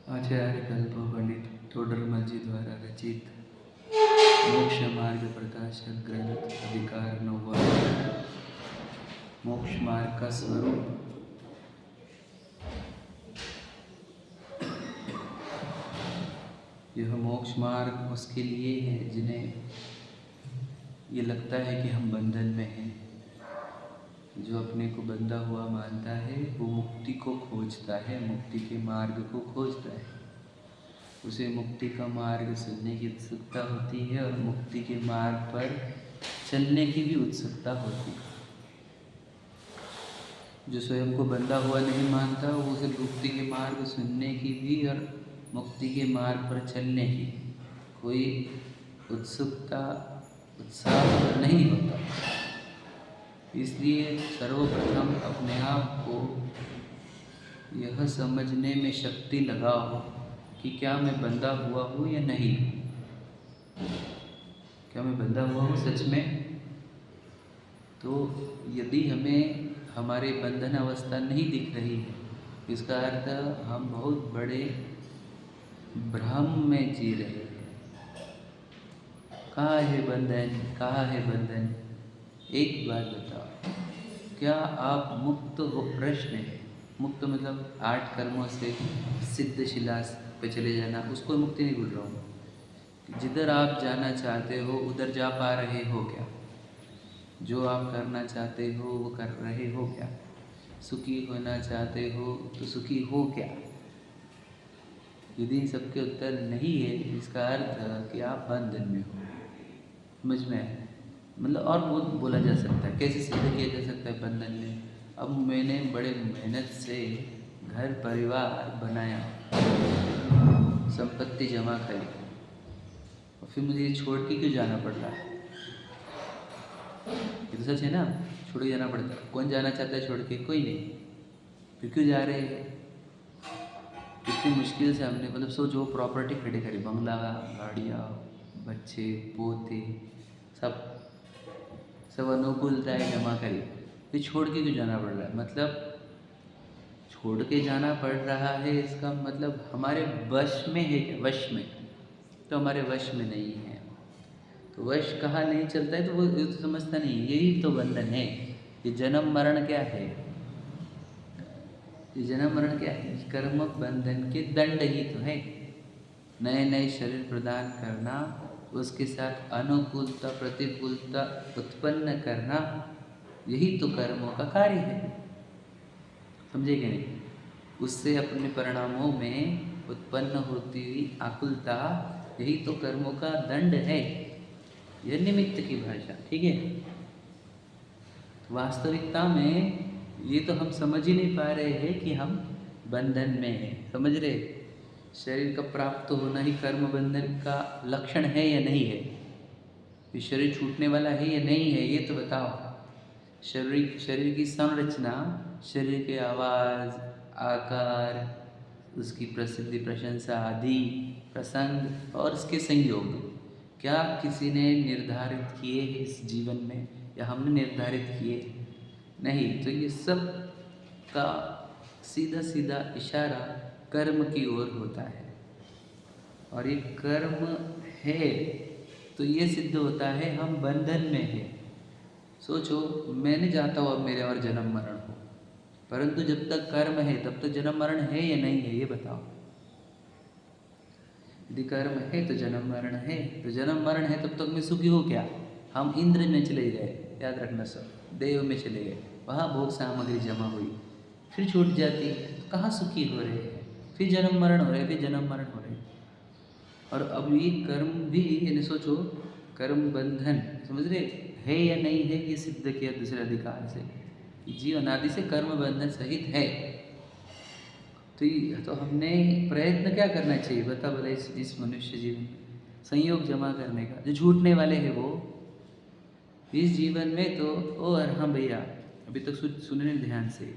आचार्य कल्प पंडित तोडरमल जी द्वारा रचित मोक्ष मार्ग प्रकाशक ग्रंथ अधिकार 9। मोक्ष मार्ग का स्वरूप। यह मोक्ष मार्ग उसके लिए है जिन्हें ये लगता है कि हम बंधन में हैं। जो अपने को बंधा हुआ मानता है वो मुक्ति को खोजता है, मुक्ति के मार्ग को खोजता है। उसे मुक्ति का मार्ग सुनने की उत्सुकता होती है और मुक्ति के मार्ग पर चलने की भी उत्सुकता होती है। जो स्वयं को बंधा हुआ नहीं मानता वो उसे मुक्ति के मार्ग सुनने की भी और मुक्ति के मार्ग पर चलने की कोई उत्सुकता उत्साह नहीं होता। इसलिए सर्वप्रथम अपने आप को यह समझने में शक्ति लगाओ कि क्या मैं बंधा हुआ हूँ या नहीं। क्या मैं बंधा हुआ हूँ सच में? तो यदि हमें हमारे बंधन अवस्था नहीं दिख रही है, इसका अर्थ हम बहुत बड़े भ्रम में जी रहे हैं। कहाँ है बंधन, कहाँ है बंधन? एक बात बताओ, क्या आप मुक्त हो? प्रश्न है। मुक्त मतलब 8 कर्मों से सिद्ध शिला पे चले जाना, उसको मुक्ति नहीं बोल रहा हूँ। जिधर आप जाना चाहते हो उधर जा पा रहे हो क्या? जो आप करना चाहते हो वो कर रहे हो क्या? सुखी होना चाहते हो तो सुखी हो क्या? यदि इन सबके उत्तर नहीं है, इसका अर्थ कि आप बंधन में हो। समझ में आया? मतलब और बहुत बोला जा सकता है, कैसे सिद्ध किया जा सकता है बंधन में। अब मैंने बड़े मेहनत से घर परिवार बनाया, संपत्ति जमा करी, और फिर मुझे ये छोड़ के क्यों जाना पड़ रहा है? ये तो सच है ना, छोड़ के जाना पड़ता है। कौन जाना चाहता है छोड़ के? कोई नहीं। फिर क्यों जा रहे हैं? कितनी मुश्किल से हमने, मतलब सोचो, प्रॉपर्टी खड़ी करी, बंगला, गाड़ियाँ, बच्चे, पोते, सब अनुकूलताएं जमा करी, फिर छोड़ के क्यों जाना पड़ रहा है? मतलब छोड़ के जाना पड़ रहा है, इसका मतलब हमारे वश में है क्या? वश में तो हमारे वश में नहीं है। तो वश कहाँ नहीं चलता है तो वो तो समझता नहीं। यही तो बंधन है। ये जन्म मरण क्या है? ये जन्म मरण क्या है? कर्म बंधन के दंड ही तो है। नए नए शरीर प्रदान करना, उसके साथ अनुकूलता प्रतिकूलता उत्पन्न करना, यही तो कर्मों का कार्य है। समझे कि नहीं? उससे अपने परिणामों में उत्पन्न होती हुई आकुलता, यही तो कर्मों का दंड है। यह निमित्त की भाषा, ठीक है। वास्तविकता में ये तो हम समझ ही नहीं पा रहे हैं कि हम बंधन में हैं। समझ रहे? शरीर का प्राप्त होना ही कर्म बंधन का लक्षण है या नहीं है? ये शरीर छूटने वाला है या नहीं है, ये तो बताओ। शरीर की संरचना, शरीर के आवाज़, आकार, उसकी प्रसिद्धि, प्रशंसा आदि प्रसंग और उसके संयोग, क्या किसी ने निर्धारित किए इस जीवन में, या हमने निर्धारित किए? नहीं। तो ये सब का सीधा सीधा इशारा कर्म की ओर होता है। और ये कर्म है तो ये सिद्ध होता है हम बंधन में हैं। सोचो, मैं नहीं चाहता हूँ अब मेरे और जन्म मरण हो, परंतु जब तक कर्म है तब तक जन्म मरण है या नहीं है, ये बताओ। यदि कर्म है तो जन्म मरण है, तो जन्म मरण है तब तक मैं सुखी हूँ क्या? हम इंद्र में चले गए, याद रखना सब, देव में चले गए, वहाँ भोग सामग्री जमा हुई, फिर छूट जाती है, तो कहाँ सुखी हो रहे हैं? फिर जन्म मरण हो रहे, फिर जन्म मरण हो रहे। और अब ये कर्म भी, यानी सोचो, कर्म बंधन, समझ रहे है या नहीं है, ये सिद्ध किया दूसरे अधिकार से। जीवन आदि से कर्म बंधन सहित है। तो हमने प्रयत्न क्या करना चाहिए बता बोला इस मनुष्य जीवन संयोग जमा करने का। जो झूठने वाले हैं वो इस जीवन में तो, और हाँ भैया, अभी तक सुन रहे ध्यान से,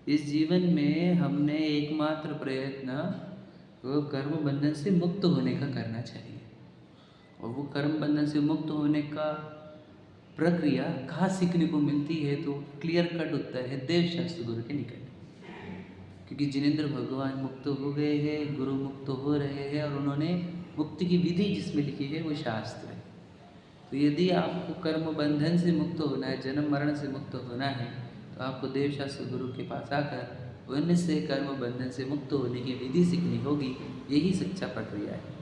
इस जीवन में हमने एकमात्र प्रयत्न वो कर्म बंधन से मुक्त होने का करना चाहिए। और वो कर्म बंधन से मुक्त होने का प्रक्रिया कहाँ सीखने को मिलती है? तो क्लियर कट उत्तर है देव शास्त्र गुरु के निकट। क्योंकि जिनेंद्र भगवान मुक्त हो गए हैं, गुरु मुक्त हो रहे हैं और उन्होंने मुक्ति की विधि जिसमें लिखी है वो शास्त्र है। तो यदि आपको कर्म बंधन से मुक्त होना है, जन्म मरण से मुक्त होना है, तो आपको देवशास्त्र गुरु के पास आकर उनसे कर्म बंधन से मुक्त होने की विधि सीखनी होगी। यही सच्चा प्रक्रिया है।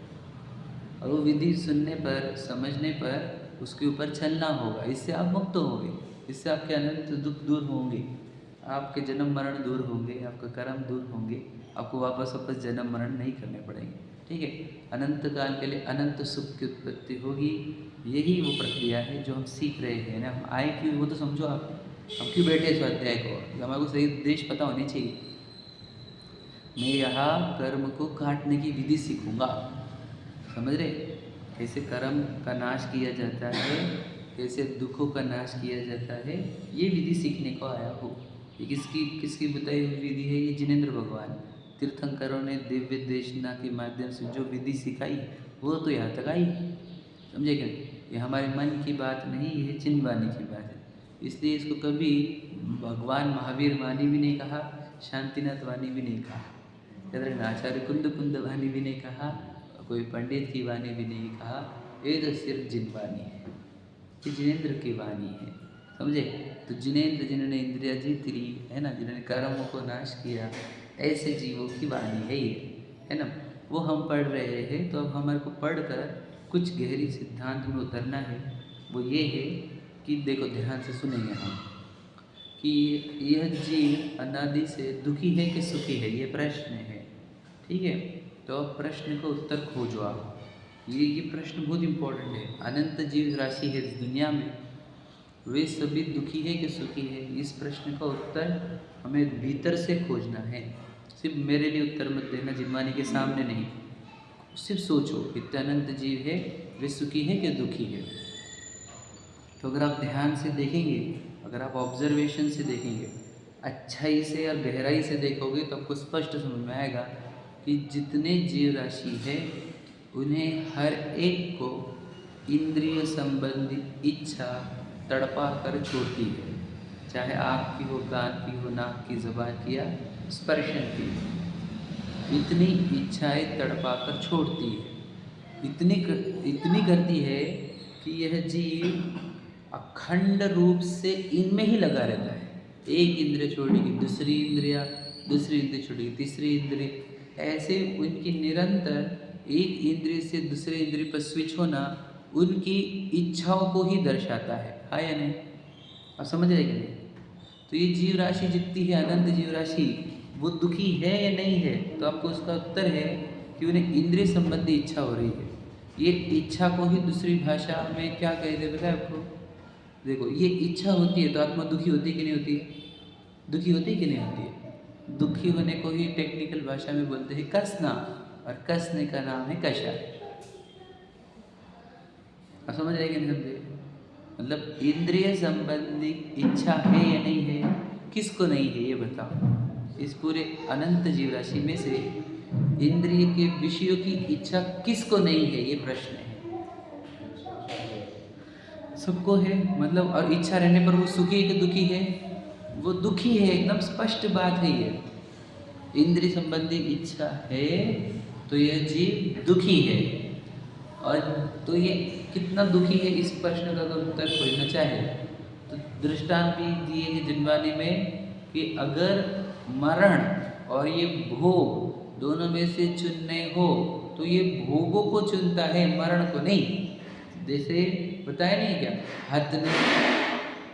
और वो विधि सुनने पर, समझने पर उसके ऊपर चलना होगा। इससे आप मुक्त होंगे, इससे आपके अनंत दुख दूर होंगे, आपके जन्म मरण दूर होंगे, आपका कर्म दूर होंगे, आपको वापस जन्म मरण नहीं करने पड़ेंगे। ठीक है, अनंत काल के लिए अनंत सुख की उत्पत्ति होगी। यही वो प्रक्रिया है जो हम सीख रहे हैं ना। हम आए क्यों वो तो समझो आप, हम क्यों बैठे इस अध्याय को, हमारे को सही उद्देश्य पता होनी चाहिए। मैं यहाँ कर्म को काटने की विधि सीखूंगा, समझ रहे, कैसे कर्म का नाश किया जाता है, कैसे दुखों का नाश किया जाता है, ये विधि सीखने को आया हो। ये किसकी बताई हुई विधि है? ये जिनेंद्र भगवान तीर्थंकरों ने दिव्य देशना के माध्यम से जो विधि सिखाई वो तो यहाँ तक आई, समझे क्या? ये हमारे मन की बात नहीं, ये चिन्हवाणी की बात है। इसलिए इसको कभी भगवान महावीर वाणी भी नहीं कहा, शांतिनाथ वाणी भी नहीं कहा, आचार्य कुंद वाणी भी नहीं कहा, कोई पंडित की वाणी भी नहीं कहा। ये तो सिर्फ जिनवाणी है, ये जिनेंद्र की वाणी है, समझे? तो जिनेंद्र जिन्होंने इंद्रिया जीत ली है ना, जिन्होंने कर्मों को नाश किया, ऐसे जीवों की वाणी है ये, है ना। वो हम पढ़ रहे हैं, तो अब हमारे को पढ़कर कुछ गहरी सिद्धांत में उतरना है। वो ये है कि देखो, ध्यान से सुनेंगे हम कि यह जीव अनादि से दुखी है कि सुखी है, ये प्रश्न है। ठीक है, तो अब प्रश्न का उत्तर खोजो आप। ये प्रश्न बहुत इम्पोर्टेंट है। अनंत जीव राशि है इस दुनिया में, वे सभी दुखी है कि सुखी है? इस प्रश्न का उत्तर हमें भीतर से खोजना है। सिर्फ मेरे लिए उत्तर मत देना, जिनवानी के सामने नहीं। सिर्फ सोचो, इतने अनंत जीव है, वे सुखी है कि दुखी है? तो अगर आप ध्यान से देखेंगे, अगर आप ऑब्जर्वेशन से देखेंगे, अच्छाई से और गहराई से देखोगे, तो आपको स्पष्ट समझ में आएगा कि जितने जीव राशि है उन्हें हर एक को इंद्रिय संबंधी इच्छा तड़पा कर छोड़ती है। चाहे आँख की हो, कान की हो, नाक की, ज़बान की या स्पर्शन की, इतनी इच्छाएं तड़पा कर छोड़ती है। इतनी करती है कि यह जीव अखंड रूप से इनमें ही लगा रहता है। एक इंद्रिय छोड़ेगी दूसरी इंद्रिया, दूसरी इंद्रिय छोड़ेगी तीसरी इंद्रिय, ऐसे उनकी निरंतर एक इंद्रिय से दूसरे इंद्रिय पर स्विच होना उनकी इच्छाओं को ही दर्शाता है। हाँ या नहीं? आप समझ रहे कि नहीं? तो ये जीव राशि जितनी है, अनंत जीव राशि, वो दुखी है या नहीं है? तो आपको उसका उत्तर है कि उन्हें इंद्रिय संबंधी इच्छा हो रही है। ये इच्छा को ही दूसरी भाषा में क्या कहते हैं पता है आपको? देखो, ये इच्छा होती है तो आत्मा दुखी होती है कि नहीं होती है? दुखी होती है कि नहीं होती है? दुखी होने को ही टेक्निकल भाषा में बोलते हैं कसना, और कसने का नाम है कषा। आप समझ रहे कि नहीं समझे? मतलब इंद्रिय संबंधी इच्छा है या नहीं है? किसको नहीं है ये बताओ? इस पूरे अनंत जीव राशि में से इंद्रिय के विषयों की इच्छा किसको नहीं है, ये प्रश्न है। सबको है, मतलब, और इच्छा रहने पर वो सुखी है कि दुखी है? वो दुखी है, एकदम स्पष्ट बात है ये। इंद्रिय संबंधी इच्छा है तो यह जीव दुखी है। और तो ये कितना दुखी है, इस प्रश्न का अगर उत्तर खोजना चाहे तो दृष्टांत भी दिए हैं जिनवानी में कि अगर मरण और ये भोग दोनों में से चुनने हो तो ये भोगों को चुनता है, मरण को नहीं। जैसे बताया नहीं क्या, हथने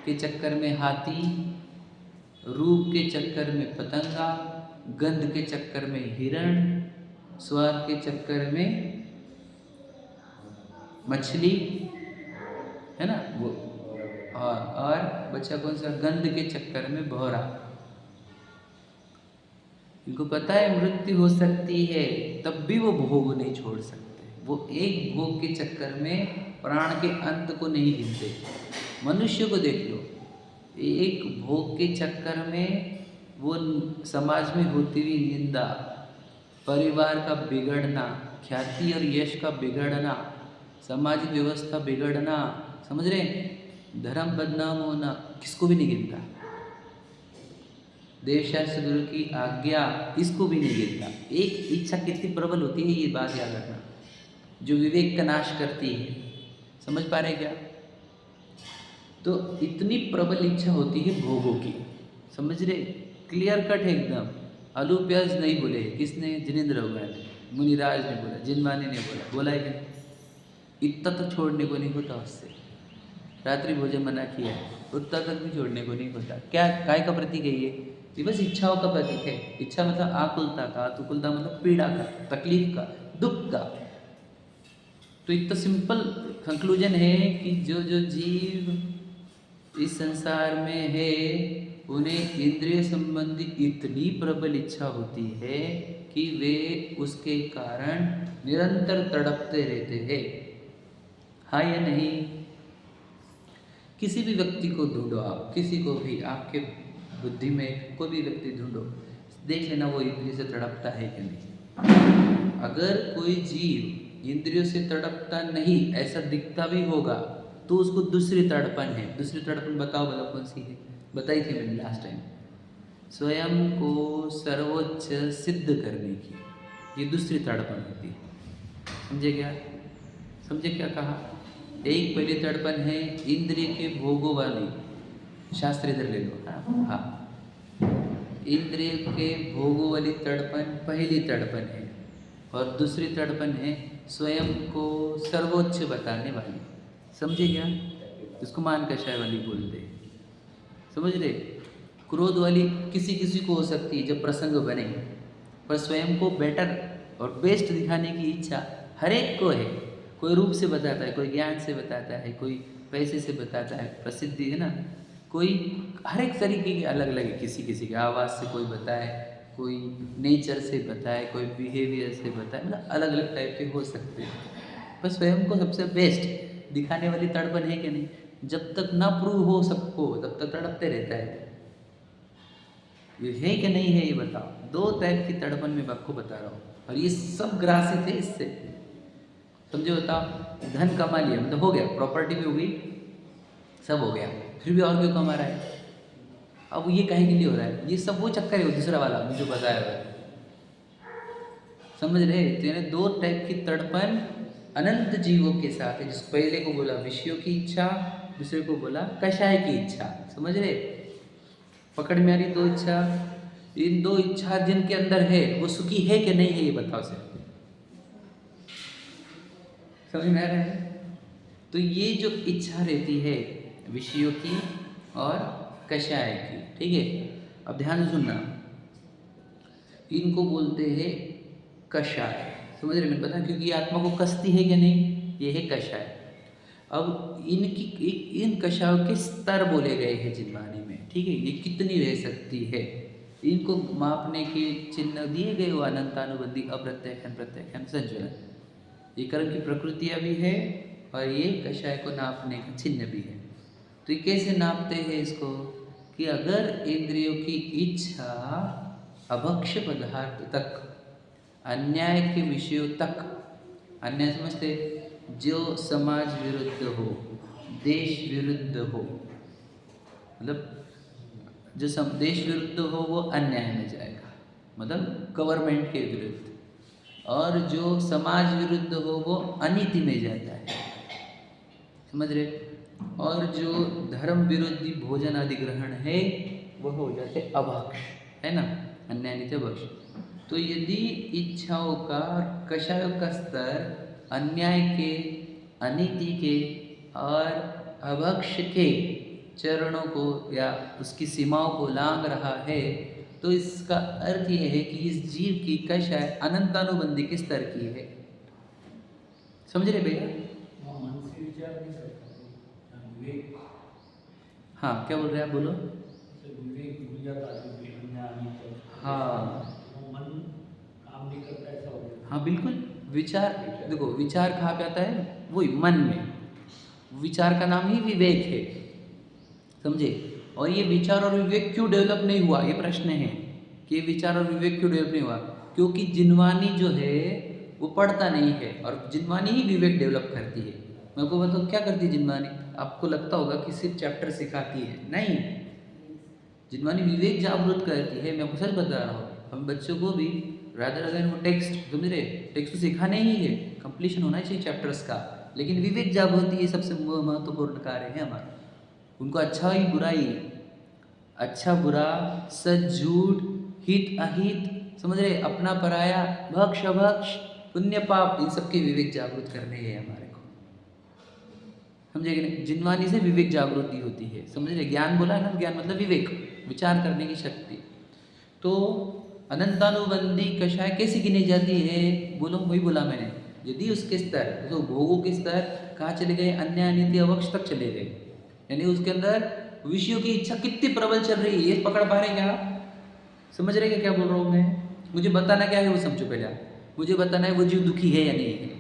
के चक्कर में हाथी, रूप के चक्कर में पतंगा, गंध के चक्कर में हिरण, स्वाद के चक्कर में मछली, है ना वो, और बच्चा कौन सा, गंध के चक्कर में भौरा। इनको पता है मृत्यु हो सकती है, तब भी वो भोग नहीं छोड़ सकते। वो एक भोग के चक्कर में प्राण के अंत को नहीं गिनते। मनुष्य को देख लो, एक भोग के चक्कर में वो समाज में होती हुई निंदा, परिवार का बिगड़ना, ख्याति और यश का बिगड़ना, सामाजिक व्यवस्था बिगड़ना, समझ रहे, धर्म बदनाम होना, किसको भी नहीं गिनता। देवशास्त्र गुरु की आज्ञा इसको भी नहीं गिनता। एक इच्छा कितनी प्रबल होती है ये बात याद रखना, जो विवेक का नाश करती है। समझ पा रहे क्या? तो इतनी प्रबल इच्छा होती है भोगों की, समझ रहे? क्लियर कट है एकदम। आलू प्याज नहीं बोले, किसने? जिनेंद्र भगवान ने, मुनिराज ने बोला, जिनवानी ने बोला है कि इतना तो छोड़ने को नहीं होता उससे। रात्रि भोजन मना किया है, उतना तक भी छोड़ने को नहीं होता। क्या काय का प्रतीक है ये बस इच्छाओं का प्रतीक है। इच्छा मतलब आकुलता का, तुकुलता मतलब पीड़ा का, तकलीफ का, दुख का। तो इतना सिंपल कंक्लूजन है कि जो जो जीव इस संसार में है उन्हें इंद्रिय संबंधी इतनी प्रबल इच्छा होती है कि वे उसके कारण निरंतर तड़पते रहते हैं। हाँ या नहीं? किसी भी व्यक्ति को ढूंढो आप, किसी को भी आपके बुद्धि में कोई भी व्यक्ति ढूंढो, देख लेना वो इंद्रिय से तड़पता है कि नहीं। अगर कोई जीव इंद्रियों से तड़पता नहीं ऐसा दिखता भी होगा तो उसको दूसरी तड़पन है। दूसरी तड़पन बताओ भला कौन सी है? बताई थी मैंने लास्ट टाइम। स्वयं को सर्वोच्च सिद्ध करने की, ये दूसरी तड़पन होती है। समझे क्या? समझे क्या कहा? एक पहली तड़पन है इंद्रिय के भोगों वाली, शास्त्र इधर ले लो। हाँ, इंद्रिय के भोगों वाली तड़पन पहली तड़पन है, और दूसरी तड़पन है स्वयं को सर्वोच्च बताने वाली। समझे क्या? इसको मान कषाय वाली बोलते हैं। समझ रहे? क्रोध वाली किसी किसी को हो सकती है जब प्रसंग बने, पर स्वयं को बेटर और बेस्ट दिखाने की इच्छा हर एक को है। कोई रूप से बताता है, कोई ज्ञान से बताता है, कोई पैसे से बताता है, प्रसिद्धि है ना, कोई हर एक तरीके के अलग अलग है। किसी किसी के आवाज़ से कोई बताए, कोई नेचर से बताए, कोई बिहेवियर से बताए, मतलब अलग अलग टाइप के हो सकते हैं। पर स्वयं को सबसे बेस्ट दिखाने वाली तड़पन है कि नहीं? जब तक ना प्रूव हो सबको तब तक तड़पते रहता है। ये है कि नहीं है ये बताओ। दो टाइप की तड़पन मैं आपको बता रहा हूँ, और ये सब ग्रासित है इससे। समझे? बताओ, धन कमा लिया मतलब हो गया, प्रॉपर्टी भी हो गई, सब हो गया, फिर भी और क्यों कमा रहा है? अब ये काहे के लिए हो रहा है? ये सब वो चक्कर है, वो दूसरा वाला मुझे बताया हुआ है। समझ रहे? तो यानी दो टाइप की तड़पन अनंत जीवों के साथ है। जिस पहले को बोला विषयों की इच्छा, दूसरे को बोला कषाय की इच्छा। समझ रहे? पकड़ में आ रही? दो इच्छा, इन दो इच्छा जिनके अंदर है वो सुखी है कि नहीं है ये बताओ सिर्फ। समझ में आ रहा है? तो ये जो इच्छा रहती है विषयों की और कषाय की, ठीक है? अब ध्यान से सुनना, इनको बोलते हैं कषाय। समझ रहे? मैंने बताया क्योंकि आत्मा को कसती है कि नहीं, ये है कषाय। अब इन कषायों के स्तर बोले गए हैं जिनवानी में, ठीक है? ये कितनी रह सकती है इनको मापने के चिन्ह दिए गए, वो अनंतानुबंधी, अप्रत्यक्षण, प्रत्यक्षण, संचलन। ये कर्म की प्रकृतियाँ भी है और ये कषाय को नापने का चिन्ह भी है। तो ये कैसे नापते हैं इसको? कि अगर इंद्रियों की इच्छा अभक्ष्य पदार्थ तक, अन्याय के विषयों तक, अन्याय समझते, जो समाज विरुद्ध हो, देश विरुद्ध हो, मतलब जो देश विरुद्ध हो वो अन्याय में जाएगा, मतलब गवर्नमेंट के विरुद्ध, और जो समाज विरुद्ध हो वो अनीति में जाता है। समझ रहे? और जो धर्म विरोधी भोजन आदि ग्रहण है वो हो जाते अभक्ष, है ना, अन्याय नीति भक्ष। तो यदि इच्छाओं का, कषायों का स्तर अन्याय के, अनीति के और अभक्ष के चरणों को या उसकी सीमाओं को लांघ रहा है, तो इसका अर्थ यह है कि इस जीव की कषाय अनंतानुबंधी के स्तर की है। समझ रहे भैया? हाँ, क्या बोल रहे हैं आप? बोलो। हाँ हाँ बिल्कुल। विचार, देखो विचार कहाँ पे आता है? वही मन में। विचार का नाम ही विवेक है, समझे? और ये विचार और विवेक क्यों डेवलप नहीं हुआ, ये प्रश्न है कि विचार और विवेक क्यों डेवलप नहीं हुआ? क्योंकि जिनवानी जो है वो पढ़ता नहीं है, और जिनवानी ही विवेक डेवलप करती है। मैं आपको बताऊँ क्या करती है जिनवानी? आपको लगता होगा कि सिर्फ चैप्टर सिखाती है, नहीं, जिनवानी विवेक जागृत करती है। मैं आपको सच बता रहा हूँ, हम बच्चों को भी रादर अगर वो टेक्स्ट समझ रहे, टेक्स्ट तो सिखाने ही है, कंप्लीशन होना चाहिए चैप्टर्स का, लेकिन विवेक जागृति ये सबसे महत्वपूर्ण कार्य है हमारा। उनको अच्छा ही बुराई, अच्छा बुरा, सच झूठ, हित अहित, समझ रहे, अपना पराया, भक्ष अभक्ष, पुण्य पाप, इन सबके विवेक जागृत करने हैं हमारे को, समझे कि नहीं। जिनवानी से विवेक जागृति होती है, समझ रहे। ज्ञान बोला है ना, ज्ञान मतलब विवेक, विचार करने की शक्ति। तो अनंतानुबंधी कषाय कैसे गिनी जाती है, बोलो, वही बोला मैंने। यदि उसके स्तर, तो भोगों के स्तर कहाँ चले गए, अन्य अनित्य अवक्ष तक चले गए, यानी उसके अंदर विषयों की इच्छा कितनी प्रबल चल रही है, ये पकड़ पा रहे क्या आप? समझ रहे क्या बोल रहा हूँ मैं? मुझे बताना क्या है वो समझो पहले आप। मुझे बताना है वो जीव दुखी है या नहीं है।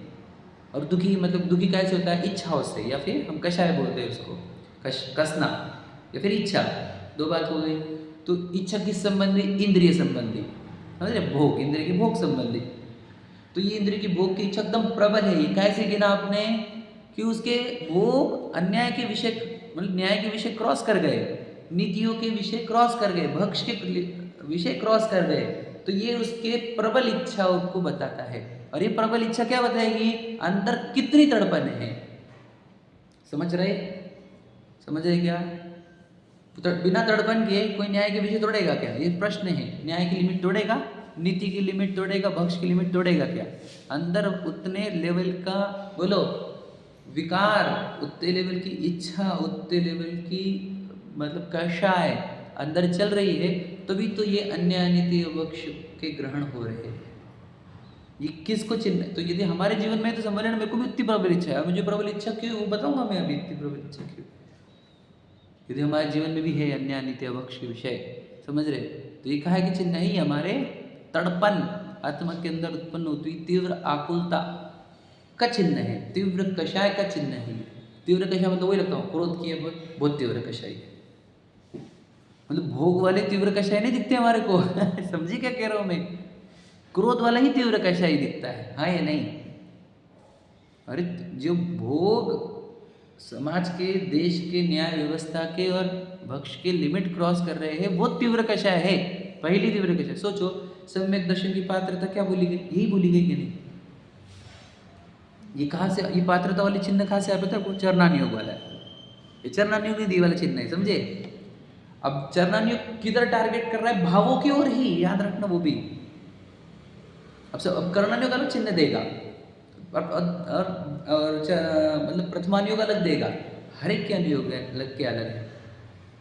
और दुखी मतलब दुखी कैसे होता है, इच्छाओं से, या फिर हम कषाय बोलते हैं उसको, कसना, या फिर इच्छा, दो बात हो गई। तो इच्छा किस संबंधी, इंद्रिय संबंधी, समझ रहे, भोग, इंद्रिय की भोग संबंधी। तो ये इंद्रिय की भोग की इच्छा एकदम प्रबल है। ये कैसे गिना आपने, कि उसके भोग अन्याय के विषय, मतलब न्याय के विषय क्रॉस कर गए, नीतियों के विषय क्रॉस कर गए, भक्ष के विषय क्रॉस कर गए। तो ये उसके प्रबल इच्छाओं को बताता है। और ये प्रबल इच्छा क्या बताएगी, अंदर कितनी तड़पन है, समझ रहे, समझ रहे क्या? तो बिना तड़पन के कोई न्याय के विषय तोड़ेगा क्या, ये प्रश्न है। न्याय की लिमिट तोड़ेगा, नीति की लिमिट तोड़ेगा, भक्ष की लिमिट तोड़ेगा क्या? अंदर उतने लेवल का, बोलो, विकार, उतने लेवल की इच्छा, उतने लेवल की मतलब कषाय अंदर चल रही है, तभी तो ये अन्य अनित्य भक्ष के ग्रहण हो रहे हैं। ये किसको चिन्ह, तो यदि हमारे जीवन में तो समझ लेना, मेरे को भी इतनी प्रबल इच्छा है, मुझे प्रबल इच्छा क्यों, वो बताऊंगा मैं अभी, इतनी प्रबल इच्छा क्यों। यदि हमारे जीवन में भी है अन्य अनित्य भक्ष के विषय, समझ रहे, तो ये कहा कि चिन्ह ही हमारे तड़पन, आत्मा के अंदर उत्पन्न होती तीव्र आकुलता का चिन्ह है, तीव्र कषाय का चिन्ह है। तीव्र कषाय मतलब वही लगता हूँ, क्रोध की है बहुत तीव्र कषाय, मतलब भोग वाले तीव्र कषाय नहीं दिखते हमारे को समझी क्या कह रहा हूँ मैं, क्रोध वाला ही तीव्र कषाय दिखता है, हाँ या नहीं? अरे जो भोग समाज के, देश के, न्याय व्यवस्था के और भक्ष के लिमिट क्रॉस कर रहे हैं, वो तीव्र कषाय है, पहली तीव्र कषाय। सोचो, सम्यक दर्शन की पात्रता क्या बोली गई, यही बोली गई कि नहीं? ये कहाँ से, ये पात्रता वाली चिन्ह कहाँ से आया पता है? चरणानियोग वाला है, ये चरणानियोग निधि वाला चिन्ह है, समझे। अब चरणानियोग किधर टारगेट कर रहा है, भावों की ओर ही, याद रखना वो भी। अब कर्णानियोग अलग चिन्ह देगा, और मतलब प्रथमानियोग अलग देगा, हर एक के अनुयोग अलग के अलग है।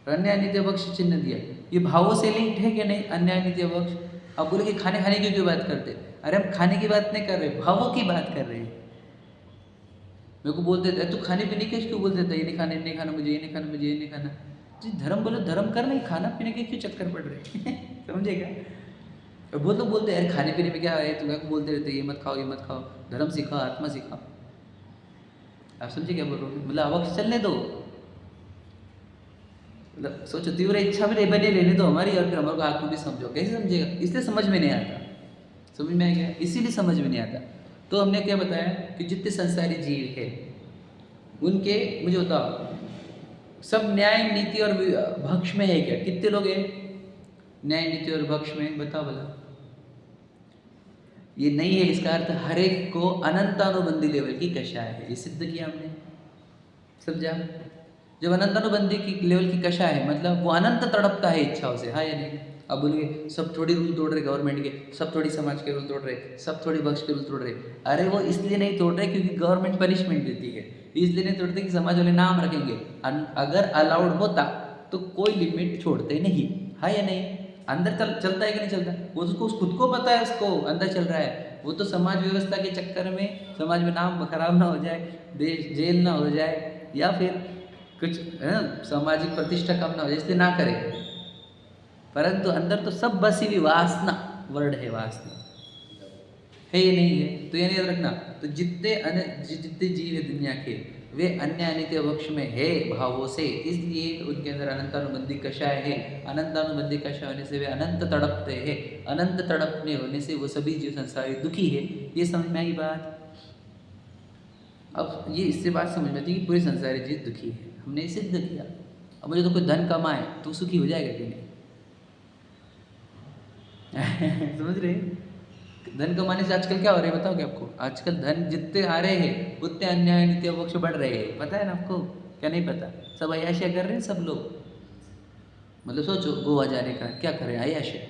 अन्य अनित्य भक्ष चिन्ह दिया, ये भावों से लिंक्ड है कि नहीं, अन्य अनित्य भक्ष। अब बोले कि खाने खाने की क्यों बात करते, अरे हम खाने की बात नहीं कर रहे, भावों की बात कर रहे हैं। मेरे को बोलते थे, तू खाने पीने के क्यों बोलते थे, ये नहीं खाना, ये नहीं खाना, मुझे ये नहीं खाना, मुझे ये नहीं खाना। जी धर्म बोलो, धर्म कर, नहीं खाना पीने के क्यों चक्कर पड़ रहे समझेगा। और वो लोग बोलते हैं, यार खाने पीने में क्या है, तुम्हें को बोलते रहते, ये मत खाओ, ये मत खाओ, धर्म सिखाओ, आत्मा सिखाओ। आप समझे क्या बोल रहा हूँ, मतलब अवक्ष चलने दो, मतलब सोचो, तीव्र इच्छा भी बने रहने दो हमारी, और फिर हमारे को आत्मा भी समझो, कैसे समझेगा? इसलिए समझ में नहीं आता, समझ में आ गया, इसीलिए समझ में नहीं आता। तो हमने क्या बताया कि जितने संसारी जीव है उनके, मुझे बताओ, सब न्याय नीति और भक्ष में है क्या? कितने लोग हैं न्याय नीति और भक्ष में, बताओ भला। ये नहीं है, इसका अर्थ हर एक को अनंतानुबंधी लेवल की कषाय है, ये सिद्ध किया हमने, समझा। जब अनंतानुबंधी की लेवल की कषाय है, मतलब वो अनंत तड़पता है इच्छाओं से, हाँ या नहीं? अब बोलिए सब थोड़ी रूल तोड़ रहे गवर्नमेंट के, सब थोड़ी समाज के रूल तोड़ रहे, सब थोड़ी भक्ष के रूल तोड़ रहे। अरे वो इसलिए नहीं तोड़ रहे क्योंकि गवर्नमेंट पनिशमेंट देती है, इसलिए नहीं तोड़ते कि समाज वाले नाम रखेंगे। अगर अलाउड होता तो कोई लिमिट छोड़ते नहीं, हाँ या नहीं? अंदर चलता है कि नहीं चलता, वो उसको खुद को पता है, उसको अंदर चल रहा है। वो तो समाज व्यवस्था के चक्कर में समाज में नाम खराब ना हो जाए, देश जेल ना हो जाए, या फिर कुछ सामाजिक प्रतिष्ठा कम ना हो जाए, इसलिए ना करे। परंतु अंदर तो सब बसी हुई वासना, वर्ड है वासना, है ये नहीं है? तो ये याद रखना। तो जितने जीव है दुनिया के, वे अन्य अनित्य भक्ष में है भावों से, इसलिए उनके अंदर अनंतानुबंधी कषाय है। अनंतानुबंधी कषाय होने से वे अनंत तड़पते हैं, अनंत तड़पने होने से वो सभी जीव संसारी दुखी है। ये समझ में आई बात? अब ये इससे बात समझ में आती है कि पूरे संसारी जीव दुखी है, हमने सिद्ध किया। अब मुझे तो कोई धन कमाए तो सुखी हो जाएगा कि नहीं? समझ रहे हैं? धन कमाने से आजकल क्या हो रहा है बताओगे आपको? आजकल धन जितने आ रहे हैं उतने अन्याय नीति पक्ष बढ़ रहे हैं, पता है ना आपको? क्या नहीं पता? सब अय्याशियाँ कर रहे हैं सब लोग। मतलब सोचो गोवा जाने का क्या करें, अय्याशियाँ,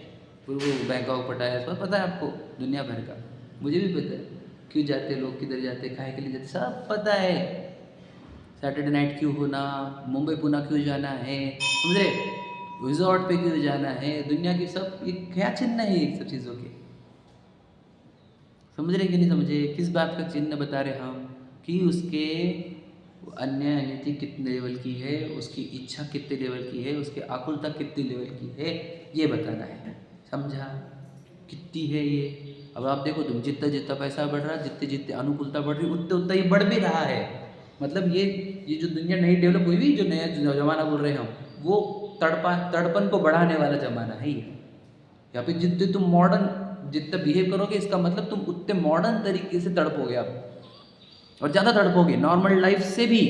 फिर वो बैंकॉक पटाया, सब पता है आपको, दुनिया भर का, मुझे भी पता है क्यों जाते लोग, किधर जाते, काहे के लिए जाते, सब पता है। सैटरडे नाइट क्यों होना, मुंबई पुणे क्यों जाना है, समझ रहे? रिजॉर्ट पे क्यों जाना है, दुनिया की सब ये क्या चिन्ह है ये सब चीज़ों के, समझ रहे कि नहीं समझे? किस बात का चिन्ह बता रहे हम कि उसके अन्य नीति कितने लेवल की है, उसकी इच्छा कितने लेवल की है, उसके आकुलता कितने लेवल की है, ये बताना है। समझा? कितनी है ये? अब आप देखो तुम, जितना जितना पैसा बढ़ रहा है, जितने जितने अनुकूलता बढ़ रही, उतना उतना ये बढ़ भी रहा है। मतलब ये जो दुनिया नई डेवलप हुई हुई, जो नया जमाना बोल रहे हैं हम, वो तड़पन को बढ़ाने वाला जमाना है ये। या फिर जितने तुम मॉडर्न जितना बिहेव करोगे, इसका मतलब तुम उतने मॉडर्न तरीके से तड़पोगे आप, और ज़्यादा तड़पोगे नॉर्मल लाइफ से भी।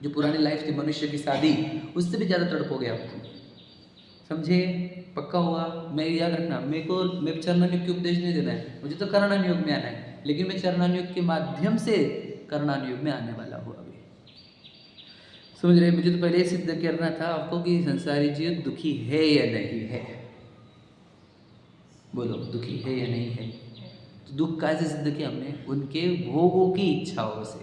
जो पुरानी लाइफ थी मनुष्य की शादी, उससे भी ज़्यादा तड़पोगे आप। समझे? पक्का हुआ? मैं याद रखना, मैं चरणानुयोग के उपदेश नहीं देना है, मुझे तो करणानुयोग में आना है, लेकिन मैं चरणानुयोग के माध्यम से करणानुयोग में आने वाला हूँ अभी। समझ रहे? मुझे तो पहले ही सिद्ध करना था आपको कि संसारी जीव दुखी है या नहीं है। बोलो, दुखी है या नहीं है? तो दुख कैसे सिद्ध किया हमने? उनके भोगों की इच्छाओं से।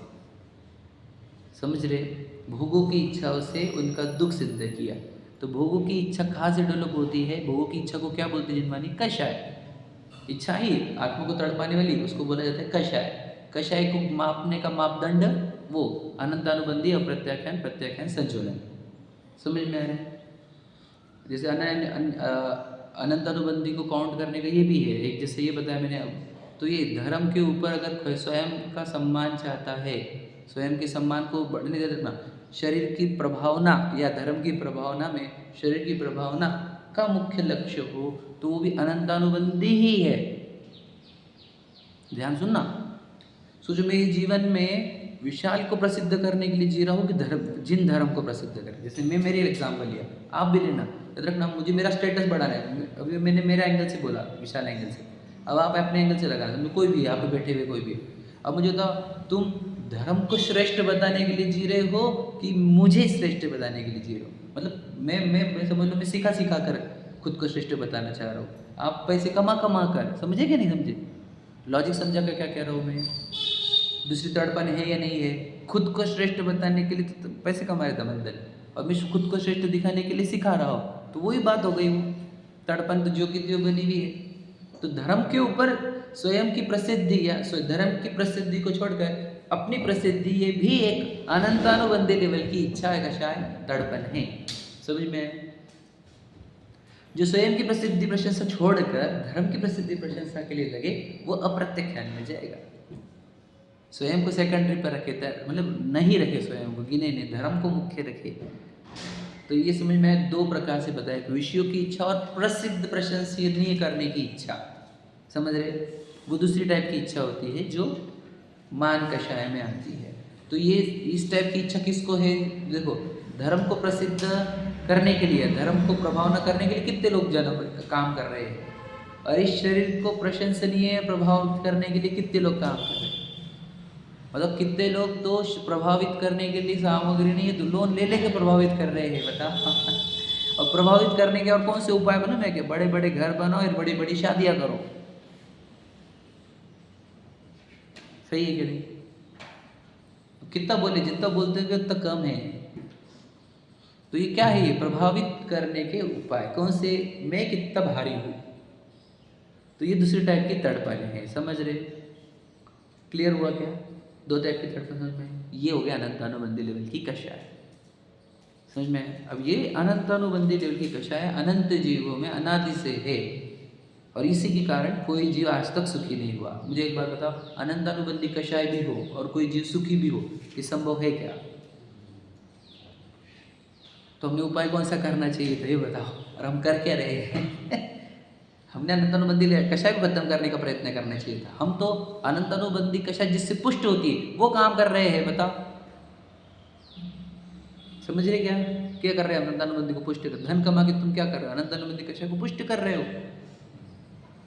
समझ रहे? भोगों की इच्छाओं से उनका दुख सिद्ध किया। तो भोगों की इच्छा कहाँ से डेवलप होती है? भोगों की इच्छा को क्या बोलते हैं जिनमानी? कषाय। इच्छा ही आत्मा को तड़पाने वाली, उसको बोला जाता है कषाय। कषाय को मापने का मापदंड वो अनंतानुबंधी, अप्रत्याख्यान, प्रत्याख्यान, संचलन। समझ में आ रहा है? जैसे अनंतानुबंधी को काउंट करने का ये भी है एक, जैसे ये बताया मैंने अब। तो ये धर्म के ऊपर अगर स्वयं का सम्मान चाहता है, स्वयं के सम्मान को बढ़ने दे देना, शरीर की प्रभावना या धर्म की प्रभावना में शरीर की प्रभावना का मुख्य लक्ष्य हो, तो वो भी अनंतानुबंधी ही है। ध्यान सुनना। सोचो मेरे जीवन में विशाल को प्रसिद्ध करने के लिए जी रहा हूँ कि जिन धर्म को प्रसिद्ध करें। जैसे मैं मेरे एग्जाम्पल लिया, आप भी लेना, याद रखना, मुझे मेरा स्टेटस बढ़ाना है। अभी मैंने मेरा एंगल से बोला, विशाल एंगल से, अब आप अपने एंगल से लगाना, कोई भी यहाँ पे बैठे हुए कोई भी। अब मुझे बताओ, तुम धर्म को श्रेष्ठ बताने के लिए जी रहे हो कि मुझे श्रेष्ठ बताने के लिए जी रहे हो? मतलब मैं समझ लो, मैं सीखा कर खुद को श्रेष्ठ बताना चाह रहा हूँ, आप पैसे कमा कर, समझे क्या नहीं समझे? लॉजिक समझा कर क्या कह रहा हूँ मैं? दूसरी तड़पन है या नहीं है? खुद को श्रेष्ठ बताने के लिए तो पैसे कमा रहा था मंदिर, और मैं खुद को श्रेष्ठ दिखाने के लिए सिखा रहा हूँ, तो वही बात हो गई। वो तड़पन तो जो की जो बनी हुई है। तो धर्म के ऊपर स्वयं की प्रसिद्धि या धर्म की प्रसिद्धि को छोड़कर अपनी प्रसिद्धि, ये भी एक अनंतानुबंधी लेवल की इच्छा है, कषाय, तड़पन है। समझ में? जो स्वयं की प्रसिद्धि प्रशंसा छोड़कर धर्म की प्रसिद्धि प्रशंसा के लिए लगे, वो अप्रत्यख्यान में जाएगा। स्वयं को सेकेंडरी पर रखे, मतलब नहीं रखे स्वयं को, गिने नहीं, धर्म को मुख्य रखे। तो ये समझ में दो प्रकार से बताया कि विषयों की इच्छा और प्रसिद्ध प्रशंसनीय करने की इच्छा। समझ रहे? वो दूसरी टाइप की इच्छा होती है जो मान कषाय में आती है। तो ये इस टाइप की इच्छा किसको है? देखो, धर्म को प्रसिद्ध करने के लिए, धर्म को प्रभावना करने के लिए कितने लोग काम कर रहे हैं, और इस शरीर को प्रशंसनीय प्रभावित करने के लिए कितने लोग काम कर रहे हैं। मतलब कितने लोग तो प्रभावित करने के लिए सामग्री नहीं है तो लोन ले लेके प्रभावित कर रहे हैं, बता। और प्रभावित करने के और कौन से उपाय बनो मैं कि बड़े बड़े घर बनाओ और बड़ी बड़ी शादियां करो। सही है कि नहीं? कितना बोले, जितना बोलते हैं उतना कम है। तो ये क्या है? ये प्रभावित करने के उपाय। कौन से? मैं कितना भारी हूँ। तो ये दूसरी टाइप की तड़पन है। समझ रहे? क्लियर हुआ क्या? दो टाइप की तड़पन समझ में? ये हो गया अनंतानुबंधी लेवल की कषाय। समझ में? अब ये अनंतानुबंधी लेवल की कषाय अनंत जीवों में अनादि से है, और इसी के कारण कोई जीव आज तक सुखी नहीं हुआ। मुझे एक बात बताओ, अनंतानुबंधी कषाय भी हो और कोई जीव सुखी भी हो, ये संभव है क्या? तो हमने उपाय कौन सा करना चाहिए था ये बताओ, और हम कर क्या रहे हैं? हमने अनंतानुबंधी कषाय को खत्म करने का प्रयत्न करना चाहिए था। हम तो अनंतानुबंधी कषाय जिससे पुष्ट होती है वो काम कर रहे हैं, बताओ। समझ रहे क्या कर रहे हैं? अनंतानुबंधी को पुष्ट कर, धन कमा के तुम क्या कर रहे हो? अनंतानुबंधी कषाय को पुष्ट कर रहे हो।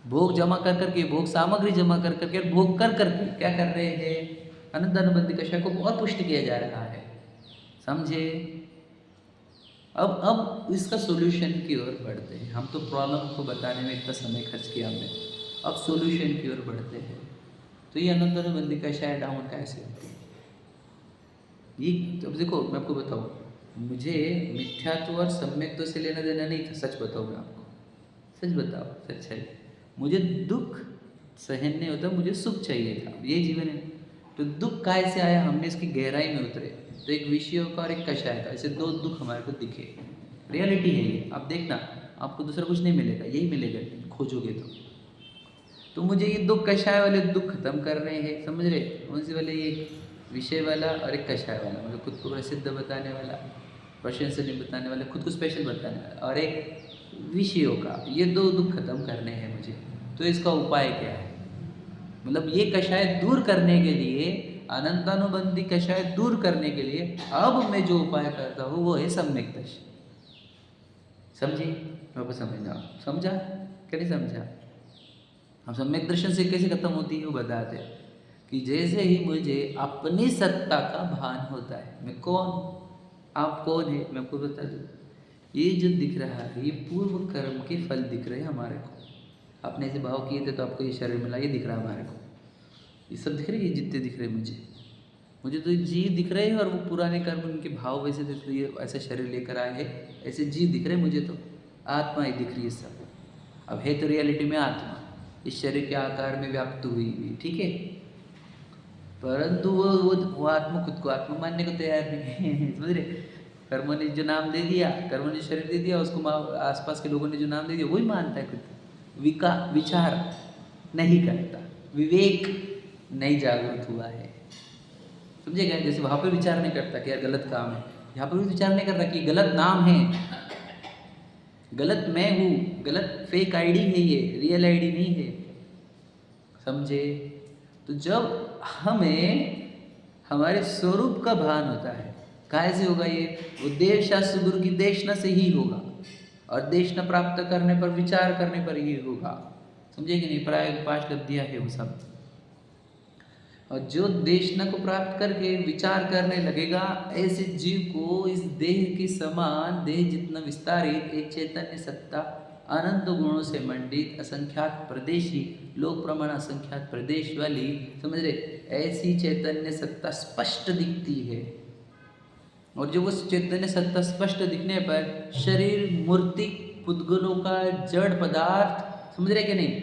भोग जमा कर करके, भोग सामग्री जमा कर करके, भोग कर करके क्या कर रहे हैं, अनंतानुबंधी कषाय को और पुष्ट किया जा रहा है। समझे? अब इसका सॉल्यूशन की ओर बढ़ते हैं। हम तो प्रॉब्लम को बताने में इतना समय खर्च किया हमने, अब सॉल्यूशन की ओर बढ़ते हैं। तो ये अनंतानुबंधी कषाय डाउन कैसे होती है? ये अब देखो, मैं आपको बताऊँ, मुझे मिथ्यात्व और सम्यक्त्व से लेना देना नहीं था। सच बताऊँ मैं आपको, सच बताओ, सच्चाई। मुझे दुख सहन नहीं होता, मुझे सुख चाहिए था, ये जीवन है। तो दुख काय से आया, हमने इसकी गहराई में उतरे। तो एक विषयों का और एक कषाय का, ऐसे दो दुख हमारे को दिखे। रियलिटी है ये, आप देखना, आपको दूसरा कुछ नहीं मिलेगा, यही मिलेगा खोजोगे तो मुझे ये दो कषाय वाले दुख खत्म कर रहे हैं, समझ रहे? कौन से वाले? ये विषय वाला और एक कषाय वाला, मतलब खुद को प्रसिद्ध बताने वाला, प्रशंसनीय बताने वाला, खुद को स्पेशल बताने वाला, और एक विषयों का। ये दो दुख खत्म करने हैं मुझे। तो इसका उपाय क्या है? मतलब ये कषाय दूर करने के लिए, अनंतानुबंधी कषाय दूर करने के लिए अब मैं जो उपाय करता हूँ वो है सम्यक दर्शन। समझे? आपको समझना, समझा क्या नहीं समझा? हम सम्यक दर्शन से कैसे खत्म होती है वो बताते हैं कि जैसे ही मुझे अपनी सत्ता का भान होता है, मैं कौन, आप कौन है, मैं आपको बता दूँ। ये जो दिख रहा है ये पूर्व कर्म के फल दिख रहे हैं हमारे को। आपने ऐसे भाव किए थे तो आपको ये शरीर मिला, ये दिख रहा है हमारे को। ये सब दिख रहे हैं, ये जितने दिख रहे हैं मुझे तो जीव दिख रहे हैं, और वो पुराने कर्म उनके भाव वैसे दिख रही है, ऐसे शरीर लेकर आए हैं, ऐसे जीव दिख रहे हैं मुझे। तो आत्मा ही दिख रही है सब। अब है तो रियलिटी में आत्मा इस शरीर के आकार में व्याप्त हुई हुई, ठीक है, परंतु वो आत्मा खुद को आत्मा मानने को तैयार नहीं है। समझ रहे? कर्मों ने जो नाम दे दिया, कर्मों ने शरीर दे दिया, उसको आसपास के लोगों ने जो नाम दे दिया वही मानता है खुद। विचार नहीं करता, विवेक नहीं जागृत हुआ है। समझेगा? जैसे वहाँ पर विचार नहीं करता कि यार गलत काम है, यहाँ पर भी विचार नहीं कर रहा कि गलत नाम है, गलत मैं हूँ, गलत फेक आईडी है, ये रियल आईडी नहीं है। समझे? तो जब हमें हमारे स्वरूप का भान होता है, कैसे होगा ये? वो देव शास्त्र गुरु की देशना से ही होगा, और देशना प्राप्त करने पर, विचार करने पर ही होगा। समझे कि नहीं? प्राय 5 लब्धियाँ है वो सब। और जो देशना को प्राप्त करके विचार करने लगेगा, ऐसे जीव को इस देह के समान, देह जितना विस्तारित एक चैतन्य सत्ता, अनंत गुणों से मंडित, असंख्यात प्रदेशी, लोक प्रमाण असंख्यात प्रदेश वाली, समझ रहे, ऐसी चैतन्य सत्ता स्पष्ट दिखती है। और जो उस चैतन्य सत्ता स्पष्ट दिखने पर शरीर मूर्ति पुद्गलों का जड़ पदार्थ, समझ रहे कि नहीं,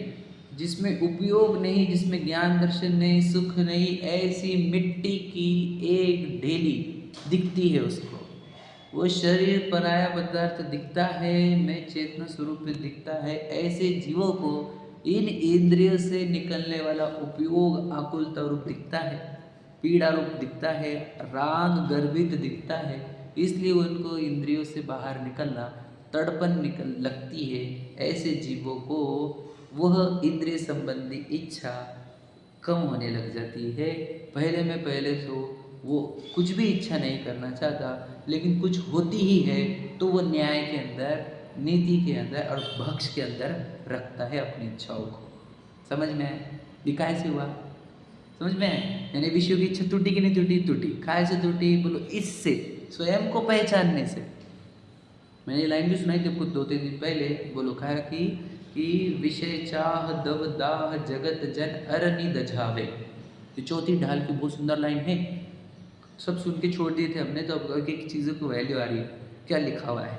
जिसमें उपयोग नहीं, जिसमें ज्ञान दर्शन नहीं, सुख नहीं, ऐसी मिट्टी की एक ढेली दिखती है उसको। वो शरीर पराया पदार्थ दिखता है, मैं चेतना स्वरूप में दिखता है। ऐसे जीवों को इन इंद्रियों से निकलने वाला उपयोग आकुलता रूप दिखता है, पीड़ा रूप दिखता है, राग गर्भित दिखता है। इसलिए उनको इंद्रियों से बाहर निकलना तड़पन निकल लगती है। ऐसे जीवों को वह इंद्रिय संबंधी इच्छा कम होने लग जाती है। पहले तो वो कुछ भी इच्छा नहीं करना चाहता, लेकिन कुछ होती ही है तो वो न्याय के अंदर, नीति के अंदर और भक्ष के अंदर रखता है अपनी इच्छाओं को। समझ में आए? ये कैसे हुआ? समझ में आए? यानी विषयों की इच्छा टूटी कि नहीं टूटी? टूटी। कैसे टूटी? बोलो, इससे, स्वयं को पहचानने से। मैंने ये लाइन भी सुनाई थी आपको 2-3 दिन पहले। बोलो कहा कि विषय चाह दव दाह जगत जन अरनि दझावे। ये चौथी ढाल की बहुत सुंदर लाइन है। सब सुन के छोड़ दिए थे हमने, तो अब एक चीज़ों को वैल्यू आ रही है। क्या लिखा हुआ है?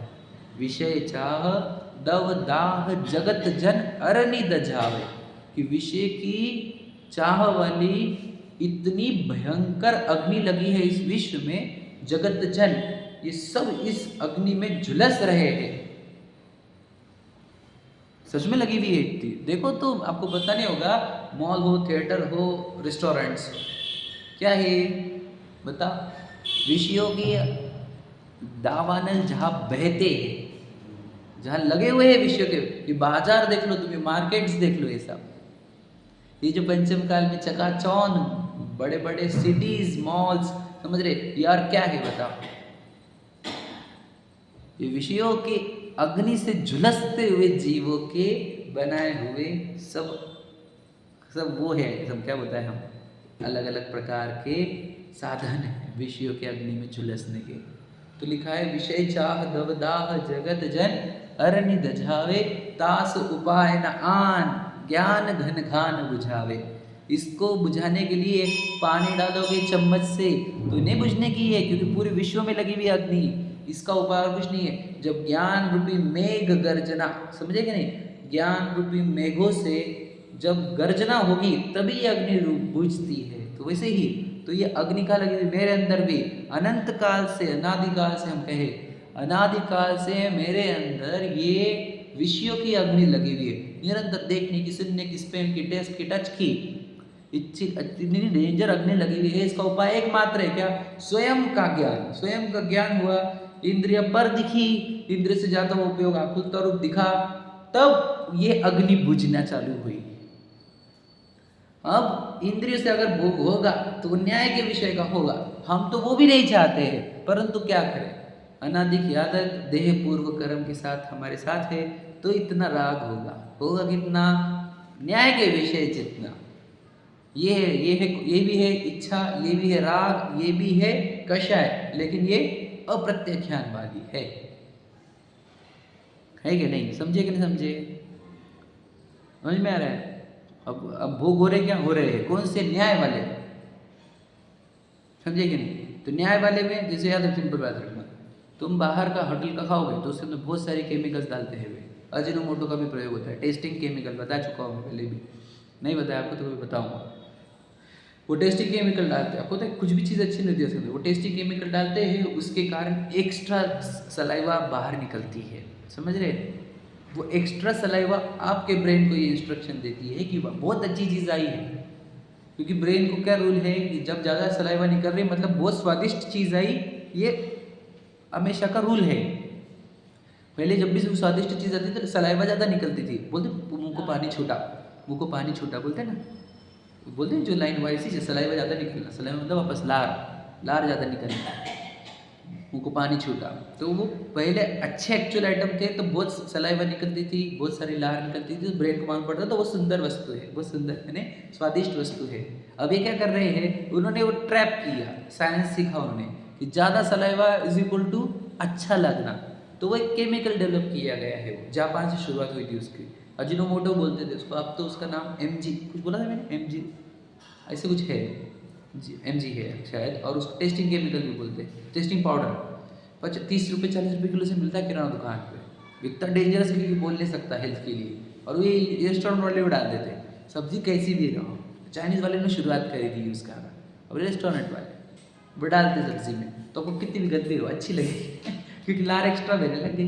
विषय चाह दव दाह जगत जन अरनि दझावे। कि विषय की चाह वाली इतनी भयंकर अग्नि लगी है इस विश्व में, जगत जन ये सब इस अग्नि में झुलस रहे हैं। सच में लगी हुई है इतनी। देखो तो आपको पता नहीं होगा, मॉल हो, थिएटर हो, रेस्टोरेंट्स हो, क्या है बता? विषयों की दावानल जहाँ बहते हैं, जहाँ लगे हुए हैं विषयों के। ये बाजार देख लो, तुम्हें मार्केट्स देख लो, ये सब, ये जो पंचम काल में चकाचौंध बड़े बड़े सिटीज, मॉल्स, समझ रहे यार, क्या है बताओ? ये विषयों के अग्नि से झुलसते हुए जीवों के बनाए हुए सब सब वो है, सब क्या बताए हम, अलग अलग प्रकार के साधन हैं विषयों के अग्नि में झुलसने के। तो लिखा है विषय चाह दवदाह जगत जन अरण्य दझावे तास उपाय न आन ज्ञान घन घान बुझावे। इसको बुझाने के लिए पानी डालोगे चम्मच से तो नहीं बुझने की है, क्योंकि पूरे विश्व में लगी हुई अग्नि, इसका उपाय और कुछ नहीं है। जब ज्ञान रूपी मेघ गर्जना, समझे कि नहीं, ज्ञान रूपी मेघों से जब गर्जना होगी तभी ये अग्नि रूप बुझती है। तो वैसे ही तो ये अग्नि का लगी हुई मेरे अंदर भी अनंत काल से, अनादिकाल से, हम कहे अनादिकाल से मेरे अंदर ये विषयों की अग्नि लगी हुई है, निरंतर देखने की, सुनने की, स्पेन की, टेस्ट की, टच की, इतनी डेंजर अग्नि लगी हुई है। इसका उपाय एकमात्र है, क्या? स्वयं का ज्ञान। स्वयं का ज्ञान हुआ, इंद्रिय पर दिखी, इंद्रिय से ज्यादा वो उपयोग आकुल रूप दिखा, तब ये अग्नि बुझना चालू हुई। अब इंद्रिय से अगर भोग होगा तो न्याय के विषय का होगा, हम तो वो भी नहीं चाहते हैं, परंतु क्या करें, अनादि की आदत देह पूर्व कर्म के साथ हमारे साथ है, तो इतना राग होगा। होगा कितना? न्याय के विषय जितना। ये है, ये भी है इच्छा, ये भी है राग, ये भी है कषाय, लेकिन ये अप्रत्याख्यानवादी है कि नहीं? समझे कि नहीं समझे? समझ में आ रहा है? अब भोग हो रहे, क्या हो रहे हैं? कौन से? न्याय वाले। समझे कि नहीं? तो न्याय वाले में जैसे याद रखना, सिंपल बात रखना, तुम बाहर का होटल का खाओगे तो उसके अंदर बहुत सारे केमिकल्स डालते हैं, वे अजीनोमोटो का भी प्रयोग होता है, टेस्टिंग केमिकल, बता चुका हूँ पहले भी, नहीं बताया आपको तो मैं बताऊँगा। वो टेस्टिंग केमिकल डालते हैं, आपको तो कुछ भी चीज़ अच्छी नहीं दे सकते, वो टेस्टिंग केमिकल डालते हैं, उसके कारण एक्स्ट्रा सलाइवा बाहर निकलती है। समझ रहे? वो एक्स्ट्रा सलाइवा आपके ब्रेन को ये इंस्ट्रक्शन देती है कि बहुत अच्छी चीज़ आई है, क्योंकि ब्रेन को क्या रूल है कि जब ज़्यादा सलाइवा निकल रही मतलब बहुत स्वादिष्ट चीज़ आई, ये हमेशा का रूल है। पहले जब भी स्वादिष्ट चीज़ आती थी तो सलाइवा ज़्यादा निकलती थी, बोलते मुँह को पानी छूटा, मुँह को पानी छूटा बोलते हैं ना, बोलते हैं जो लाइन वाइज ही सलाइवा ज़्यादा निकलना, सलाइवा मतलब वापस लार ज़्यादा निकलना, मुँह को पानी छूटा। तो वो पहले अच्छे एक्चुअल आइटम थे तो बहुत सलाइवा निकलती थी, बहुत सारी लार निकलती थी, तो ब्रेन को मालूम पड़ता था तो वो सुंदर वस्तु है, बहुत सुंदर यानी स्वादिष्ट वस्तु है। अब ये क्या कर रहे हैं, उन्होंने वो ट्रैप किया, साइंस सीखा उन्होंने कि ज़्यादा सलाइवा इज इक्वल टू अच्छा लगना, तो वो एक केमिकल डेवलप किया गया है, वो जापान से शुरुआत हुई थी उसकी, अजीनोमोटो बोलते थे उसको, अब तो उसका नाम MG कुछ बोला था मैंने, MG ऐसे कुछ है, MG है शायद, और उसको टेस्टिंग केमिकल भी बोलते हैं, टेस्टिंग पाउडर 30 रुपये 40 रुपये किलो से मिलता है किराना दुकान पे, इतना डेंजरस कि बोल नहीं सकता हेल्थ के लिए, और ये रेस्टोरेंट वाले भी डाल देते हैं, सब्जी कैसी भी ना हो, चाइनीज़ वाले ने शुरुआत करी थी यूज़ करना, और रेस्टोरेंट वाले वो डालते सब्जी में, तो आपको कितनी भी गंदी हो अच्छी लगेगी क्योंकि लार एक्स्ट्रा देने लग गई।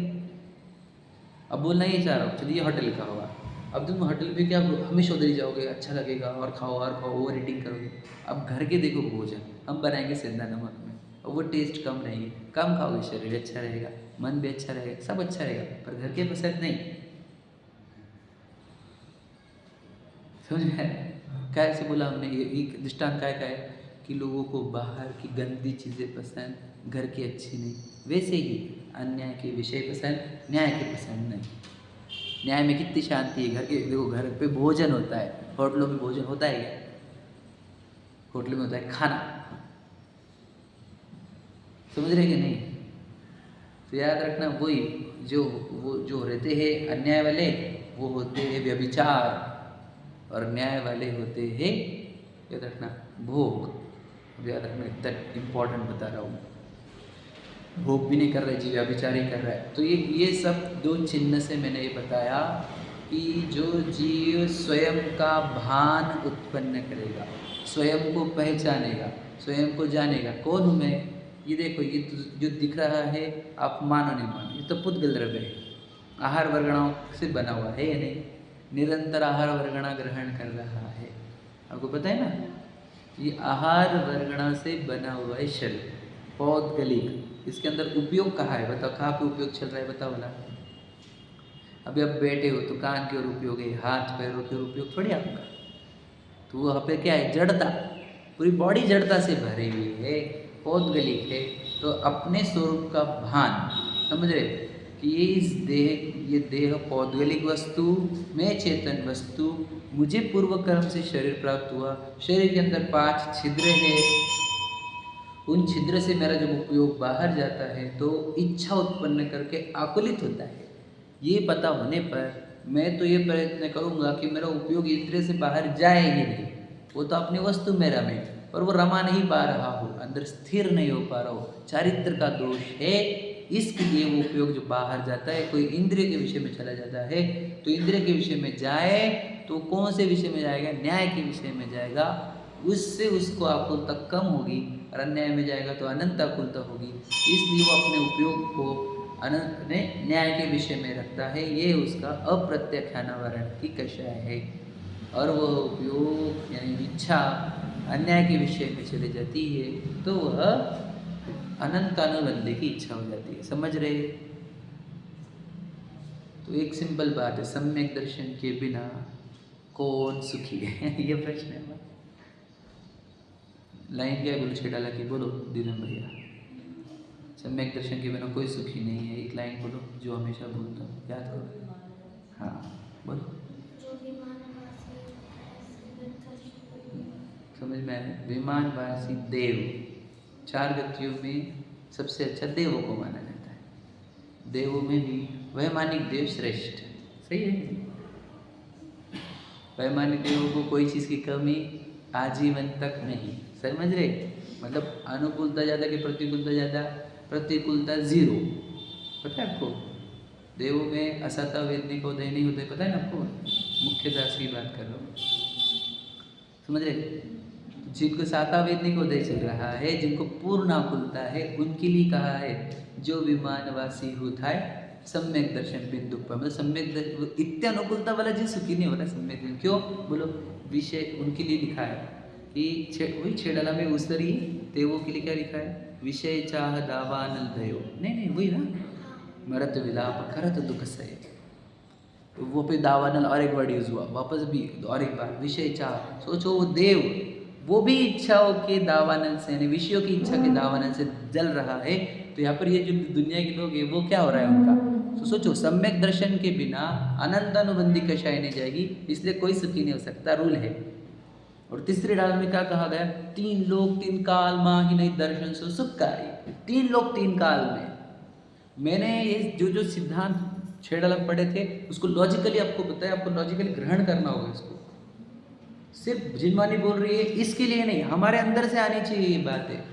अब बोलना ये चाह रहा हूँ, चलिए होटल का होगा, अब तुम होटल पे क्या हमेशा उधर ही जाओगे, अच्छा लगेगा और खाओ ओवर ईटिंग करोगे। अब घर के देखो भोजन हम बनाएंगे सेंधा नमक में, और वो टेस्ट कम रहेगी, कम खाओगे शरीर अच्छा रहेगा, मन भी अच्छा रहेगा, सब अच्छा रहेगा, पर घर के पसंद नहीं। समझ में? कैसे बोला हमने, ये दृष्टांत क्या है कि लोगों को बाहर की गंदी चीज़ें पसंद, घर की अच्छी नहीं, वैसे ही अन्याय के विषय पसंद, न्याय के पसंद नहीं। न्याय में कितनी शांति है, घर के देखो, घर पे भोजन होता है, होटलों में भोजन होता है क्या? होटल में होता है खाना, समझ रहे कि नहीं? तो याद रखना, वही वो जो रहते हैं अन्याय वाले, वो होते हैं व्यभिचार, और न्याय वाले होते हैं, याद रखना, भोग। याद रखना, इतना इम्पोर्टेंट बता रहा हूँ, भोग भी नहीं कर रहा है जी, व्यभिचार ही कर रहा है। तो ये सब दो चिन्ह से मैंने ये बताया कि जो जीव स्वयं का भान उत्पन्न करेगा, स्वयं को पहचानेगा, स्वयं को जानेगा, कौन हूँ मैं, ये देखो, ये जो दिख रहा है आप मानो नहीं मानो, ये तो पुद्गल द्रव्य है, आहार वर्गणाओं से बना हुआ है या नहीं, निरंतर आहार वर्गणा ग्रहण कर रहा है, आपको पता है ना, ये आहार वर्गणा से बना हुआ है शरीर, पौद्गलिक। इसके अंदर उपयोग कहाँ है बताओ, कहाँ पे उपयोग चल रहा है बताओ ना। अभी आप बैठे हो तो कान की ओर उपयोग है, हाथ पैरों की ओर उपयोग थोड़ी आपका, तो वहाँ पे क्या है, जड़ता, पूरी बॉडी जड़ता से भरी हुई है, पौद्गलिक है, तो अपने स्वरूप का भान, समझ रहे, कि ये देह पौद्गलिक वस्तु, मैं चेतन वस्तु, मुझे पूर्व कर्म से शरीर प्राप्त हुआ, शरीर के अंदर 5 छिद्र है, उन छिद्र से मेरा जब उपयोग बाहर जाता है तो इच्छा उत्पन्न करके आकुलित होता है। ये पता होने पर मैं तो ये प्रयत्न करूँगा कि मेरा उपयोग इंद्रिय से बाहर जाए ही नहीं, वो तो अपनी वस्तु मेरा में, पर वो रमा नहीं पा रहा हो, अंदर स्थिर नहीं हो पा रहा हो, चारित्र का दोष है, इसके लिए वो उपयोग जो बाहर जाता है, कोई इंद्रिय के विषय में चला जाता है, तो इंद्रिय के विषय में जाए तो कौन से विषय में जाएगा? न्याय के विषय में जाएगा, उससे उसको आकुलता कम होगी, और अन्याय में जाएगा तो अनंत आकुलता होगी। इसलिए वो अपने उपयोग को अनंत ने न्याय के विषय में रखता है। ये उसका अप्रत्याख्यानावरण की कषाय है, और वह उपयोग यानी इच्छा अन्याय के विषय में चली जाती है तो वह अनंतानुबंधी की इच्छा हो जाती है। समझ रहे? तो एक सिंपल बात है, सम्यक दर्शन के बिना कौन सुखी है? ये प्रश्न है। लाइन क्या बोलो? छेड़ा की बोलो दीनम भैया। सम्यक दर्शन के बिना कोई सुखी नहीं है। एक लाइन बोलो जो हमेशा बोलता हूँ, याद करो। हाँ बोलो। समझ में आया? विमानवासी देव, 4 व्यक्तियों में सबसे अच्छा देवों को माना जाता है। देवों में भी वैमानिक देव श्रेष्ठ। सही है? वैमानिक देवों को कोई चीज़ की कमी आजीवन तक नहीं। समझ रहे? मतलब अनुकूलता ज़्यादा कि प्रतिकूलता ज़्यादा? प्रतिकूलता 0। पता है आपको? देवों में असता वेदनी को उदय नहीं होते, पता है ना आपको? मुख्य दास की बात कर रहा हूँ। समझ रहे? जिनको साता वेदनी को उदय चल रहा है, जिनको पूर्ण आकुलता है, उनके लिए कहा है जो विमानवासी होता है सम्यक दर्शन बिंदु पर, मतलब सम्यक इत्यानुकूलता वाला जी सुखी नहीं हो रहा। सम्यक क्यों बोलो? विषय उनके लिए लिखा है कि वही छेड़ला में उसरी देवों के लिए क्या लिखा है? विषय चाह दावानल दयो। नहीं वही ना, मरत विलाप करत दुख सहे, तो वो पे दावानल और एक वर्ड यूज हुआ, वापस भी और एक बार विषय चाह। सोचो वो देव, वो भी इच्छाओं के दावानल से यानी विषयों की इच्छा के दावानल से जल रहा है। तो यहाँ पर ये जो दुनिया के लोग हैं वो क्या हो रहा है उनका? तो सोचो सम्यक दर्शन के बिना अनंतानुबंधी कषाय नहीं जाएगी, इसलिए कोई सुखी नहीं हो सकता, रूल है। और तीसरे डाल में क्या कहा गया? 3 लोक 3 काल माही नहीं दर्शन सो सुखकारी। 3 लोक 3 काल में मैंने ये जो सिद्धांत छेड़ पढ़े थे उसको लॉजिकली आपको बताया, आपको लॉजिकली ग्रहण करना होगा। इसको सिर्फ जिनवानी बोल रही है इसके लिए नहीं, हमारे अंदर से आनी चाहिए ये बात है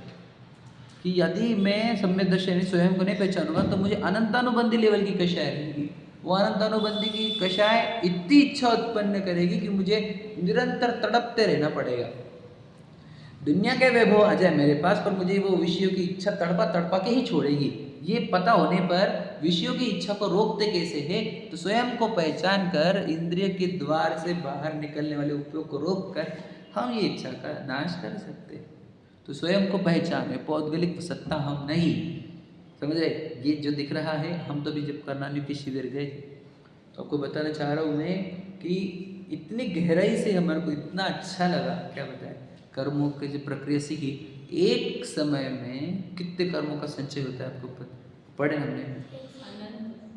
कि यदि मैं सम्यक दर्शन स्वयं को नहीं पहचानूंगा तो मुझे अनंतानुबंधी लेवल की कषाय रहेगी। वो अनंतानुबंधी की कषाय इतनी इच्छा उत्पन्न करेगी कि मुझे निरंतर तड़पते रहना पड़ेगा। दुनिया के वैभव आ जाए मेरे पास, पर मुझे वो विषयों की इच्छा तड़पा के ही छोड़ेगी। ये पता होने पर विषयों की इच्छा को रोकते कैसे है? तो स्वयं को पहचान कर इंद्रिय के द्वार से बाहर निकलने वाले उपयोग को रोक कर हम ये इच्छा का नाश कर सकते। तो स्वयं को पहचान है, पौद्गलिक सत्ता हम नहीं। समझ रहे? ये जो दिख रहा है, हम तो भी जब करनानी के शिविर गए तो आपको बताना चाह रहा हूँ मैं कि इतनी गहराई से हमारे को इतना अच्छा लगा, क्या बताएं, कर्मों की जो प्रक्रिया सीखी। एक समय में कितने कर्मों का संचय होता है आपको पढ़े हमने।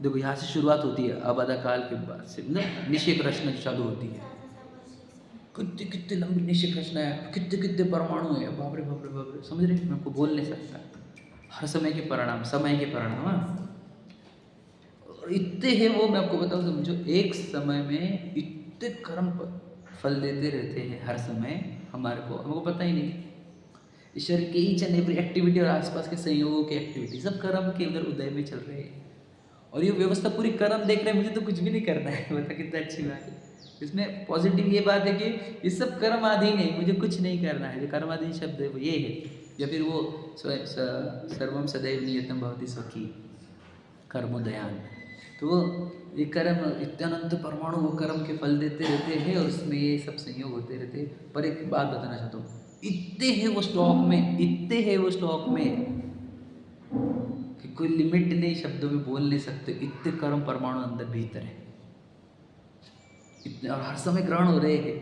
देखो यहाँ से शुरुआत होती है, आबादा काल के बाद से मतलब निषेक रचना चालू होती है। कितने लंबी निषेक रचना है, कितने परमाणु है, बाप रे बाप रे बाप रे। समझ रहे? मैं आपको बोल नहीं सकता। हर समय के परिणाम, समय के परिणाम। और इतने हैं वो, मैं आपको बताऊँ समझो, एक समय में इतने कर्म फल देते रहते हैं हर समय हमको पता ही नहीं। ईश्वर के ईच एंड एवरी एक्टिविटी और आसपास के संयोगों की एक्टिविटी सब कर्म के अंदर उदय में चल रहे हैं। और ये व्यवस्था पूरी कर्म देख रहे हैं, मुझे तो कुछ भी नहीं करना है। बता कितना अच्छी बात है। इसमें पॉजिटिव ये बात है कि ये सब कर्माधीन है, मुझे कुछ नहीं करना है। जो कर्माधीन शब्द है वो ये है, या फिर वो सर्वम सदैव नियतम भवति स्वकी कर्मोदयान। तो ये कर्म इत्यानंत परमाणु वो कर्म के फल देते रहते हैं और उसमें ये सब संयोग होते रहते हैं। पर एक बात बताना चाहता हूँ, इतने हैं वो स्टॉक में कि कोई लिमिट नहीं, शब्दों में बोल नहीं सकते। इतने कर्म परमाणु अंदर भीतर है, इतने, और हर समय ग्रहण हो रहे हैं।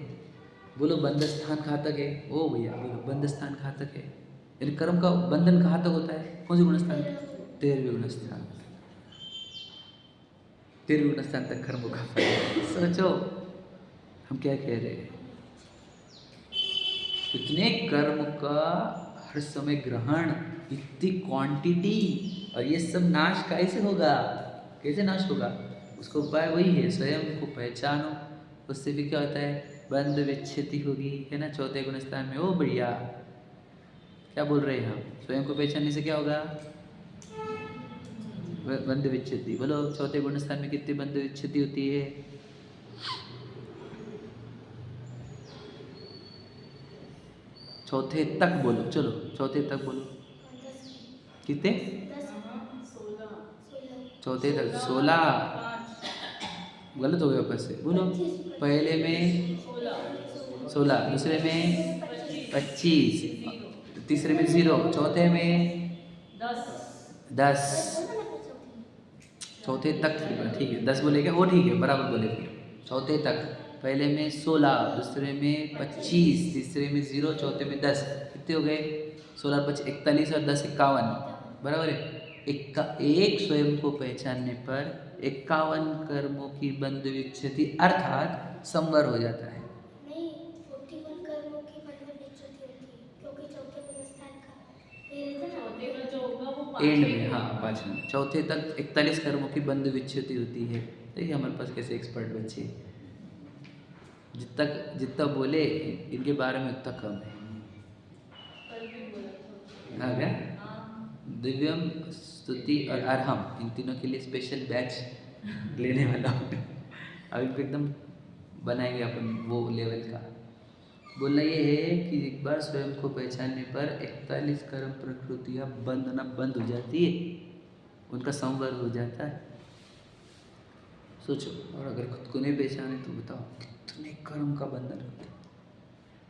बोलो बंध स्थान कहाँ तक है? ओ भैया बोलो बंध स्थान कहाँ तक है? यानी कर्म का बंधन कहाँ तक होता है? कौन से गुणस्थान? 13वें गुणस्थान। त्रिगुण स्थान तक कर्मों का फल। सोचो हम क्या कह रहे हैं। इतने कर्म का हर समय ग्रहण, इतनी क्वांटिटी, और ये सब नाश कैसे होगा? कैसे नाश होगा? उसका उपाय वही है, स्वयं को पहचानो। उससे भी क्या होता है? बंध विच्छेदी होगी, है ना, चौथे गुण स्थान में। ओ बढ़िया, क्या बोल रहे हैं हम? स्वयं को पहचानने से क्या होगा? बंध विच्छेदी। बोलो, चौथे गुण स्थान में कितनी बंध विच्छेदी होती है? चौथे तक बोलो, चलो चौथे तक बोलो। कितने? चौथे तक 16। गलत हो गया वापस से, बोलो। पहले में 16, दूसरे में 25, तीसरे में 0, चौथे में 10। चौथे तक, ठीक है 10 बोलेगा वो, ठीक है बराबर बोले। फिर चौथे तक, पहले में 16, दूसरे में 25, तीसरे में 0, चौथे में 10। कितने हो गए? 16 5 41 और 10 51, बराबर है। एक स्वयं को पहचानने पर 51 कर्मों की बंध विच्छेदी अर्थात संवर हो जाता है। नहीं, 41 कर्मों की बंध विच्छेदी होती है, क्योंकि चौथे गुण स्थान का एंड में, हाँ 5 में, चौथे तक 41 कर्मों की बंध विच्छेदी होती है। देखिए हमारे पास कैसे एक्सपर्ट बच्चे, जितना बोले इनके बारे में उतना कम है। हाँ क्या? दिव्यम, स्तुति और अर्हम, इन तीनों के लिए स्पेशल बैच लेने वाला हूँ। अब इनको एकदम बनाएंगे अपन वो लेवल का। बोलना ये है कि एक बार स्वयं को पहचानने पर 41 कर्म प्रकृतियाँ बंद हो जाती है, उनका संवर हो जाता है। सोचो, और अगर खुद को नहीं पहचाने तो बताओ कितने कर्म का बंधन होता है।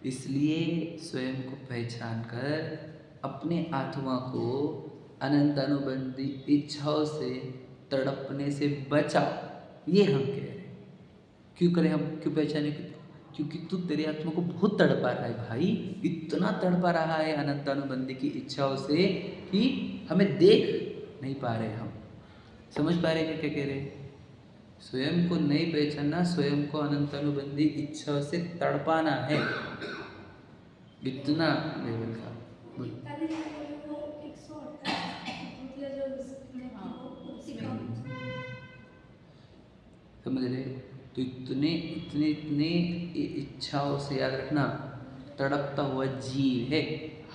इसलिए स्वयं को पहचान कर अपने आत्मा को अनंत अनुबंधी इच्छाओं से तड़पने से बचाओ, ये हम कह रहे हैं। क्यों करें हम, क्यों पहचाने? क्योंकि तू तेरी आत्मा को बहुत तड़पा रहा है भाई, इतना तड़पा रहा है अनंत अनुबंधी की इच्छाओं से कि हमें देख नहीं पा रहे हम। समझ पा रहे हैं क्या कह रहे हैं? स्वयं को नहीं पहचानना, स्वयं को अनंत अनुबंधी इच्छाओं से तड़पाना है, इतना लेवल का। समझ रहे? तो इतने इच्छाओं से, याद रखना, तड़पता हुआ जीव है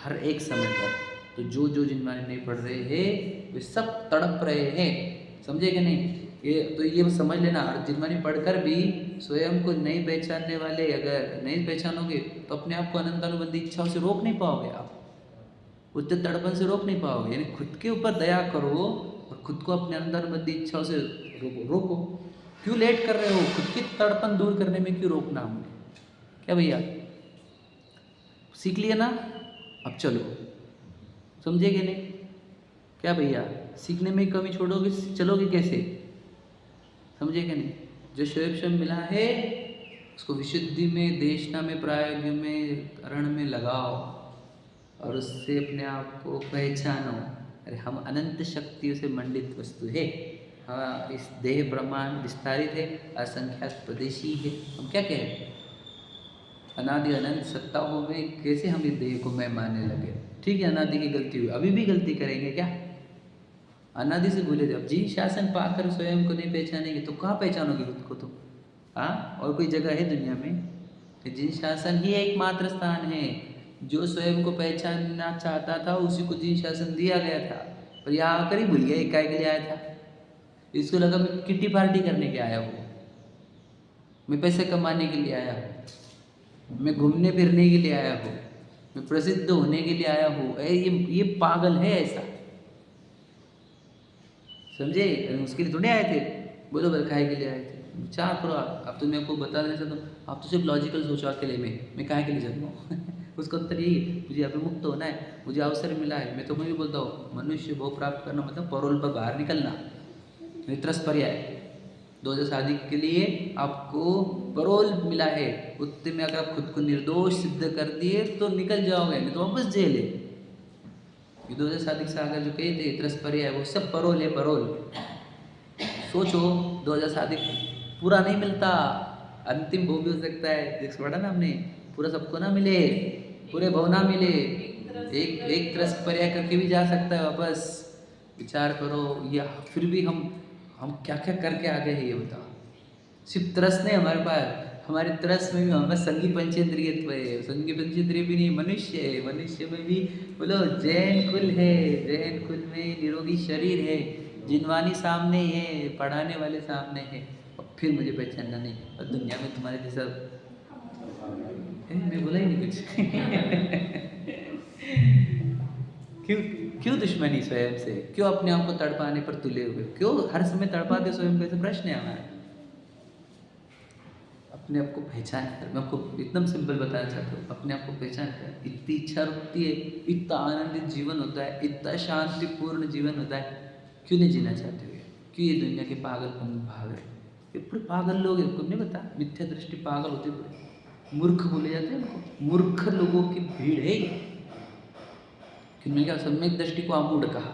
हर एक समय पर। तो जो जिनवानी नहीं पढ़ रहे हैं वे सब तड़प रहे हैं, समझे कि नहीं? ये समझ लेना। और जिनवानी पढ़कर भी स्वयं को नहीं पहचानने वाले अगर नहीं पहचानोगे तो अपने आप को अनंत अनुबंधी इच्छाओं से रोक नहीं पाओगे, आप उतने तड़पन से रोक नहीं पाओगे। यानी खुद के ऊपर दया करो और खुद को अपने अनंत अनुबंधी इच्छाओं से रोको। क्यों लेट कर रहे हो? खुद की तड़पन दूर करने में क्यों रोकना हमने? क्या भैया, सीख लिया ना? अब चलो, समझेगे नहीं? क्या भैया, सीखने में कमी छोड़ोगे, चलोगे कैसे? समझेगे नहीं? जो स्वयं मिला है उसको विशुद्धि में, देशना में, प्रायोग्य में, करण में लगाओ और उससे अपने आप को पहचानो। अरे हम अनंत शक्तियों से मंडित वस्तु है। हाँ, इस देह ब्रह्मांड विस्तारित है, असंख्यात प्रदेशी है। हम क्या कह रहे हैं? अनादि अनंत सत्ताओं में कैसे हम इस देह को मैं मानने लगे? ठीक है, अनादि की गलती हुई, अभी भी गलती करेंगे क्या? अनादि से भूले जब जिन शासन पाकर स्वयं को नहीं पहचानेंगे तो कहाँ पहचानोगे खुद को? तो हाँ, और कोई जगह है दुनिया में? जिन शासन ही एकमात्र स्थान है। जो स्वयं को पहचानना चाहता था उसी को जिन शासन दिया गया था, पर यहाँ आकर ही भूल गया एक काय के लिए आया था। इसको लगा मैं किट्टी पार्टी करने के आया हूँ, मैं पैसे कमाने के लिए आया हूँ, मैं घूमने फिरने के लिए आया हूँ, मैं प्रसिद्ध होने के लिए आया हूँ। ये पागल है ऐसा, समझे? उसके लिए थोड़े आए थे, बोलो बल काहे के लिए आए थे? विचार करो आप। अब तो मैं आपको बता देना चाहता हूँ, आप तो सिर्फ लॉजिकल सोचो अकेले में, मैं काहे के लिए जन्मा हूँ? उसका उत्तर यही है, मुझे यहाँ पे मुक्त होना है, मुझे अवसर मिला है। मैं तो भी बोलता हूँ, मनुष्य भोग प्राप्त करना मतलब परोल पर बाहर निकलना, नित्रस पर्याय। 2000 शादी के लिए आपको परोल मिला है, उतने में अगर आप खुद को निर्दोष सिद्ध कर दिए तो निकल जाओगे, नहीं तो वापस जेल है। 2000 शादी से आकर जो कहे थे इतरस पर्याय, वो सब परोल है, परोल। सोचो 2007 पूरा नहीं मिलता, अंतिम भोग भी हो सकता है। देख पढ़ा ना हमने, पूरा सबको ना मिले, पूरे भव ना मिले, एक तरस पर्याय करके भी जा सकता है वापस। विचार करो, या फिर भी हम क्या क्या करके आ गए हैं ये बताओ। सिर्फ तरस नहीं हमारे पास, हमारे तरस में भी हमारे संगी पंचेंद्रियत्व है। संगी पंचेंद्रिय भी नहीं, मनुष्य है, मनुष्य में भी बोलो जैन कुल है, जैन कुल में निरोगी शरीर है, जिनवानी सामने है, पढ़ाने वाले सामने है, और फिर मुझे पहचानना नहीं, और दुनिया में तुम्हारे जैसा मैं बोला ही नहीं कुछ। क्यों दुश्मनी स्वयं से, क्यों अपने आप को तड़पाने पर तुले हुए, क्यों हर समय तड़पाते स्वयं को? ऐसे प्रश्न है हमारा। अपने आप को पहचान कर, मैं आपको एकदम सिंपल बताना चाहता हूँ, अपने आप को पहचान कर इतनी इच्छा रुकती है, इतना आनंदित जीवन होता है, इतना शांतिपूर्ण जीवन होता है, क्यों नहीं जीना चाहते हुए? क्यों ये दुनिया के पागलपन में भाग रहे? ये पूरे पागल लोग हैं, उनको नहीं पता, मिथ्या दृष्टि पागल होते पूरे, मूर्ख बोले जाते हैं उनको, मूर्ख लोगों की भीड़ है ये। क्योंकि क्या सम्यक दृष्टि को आमूढ़ कहा,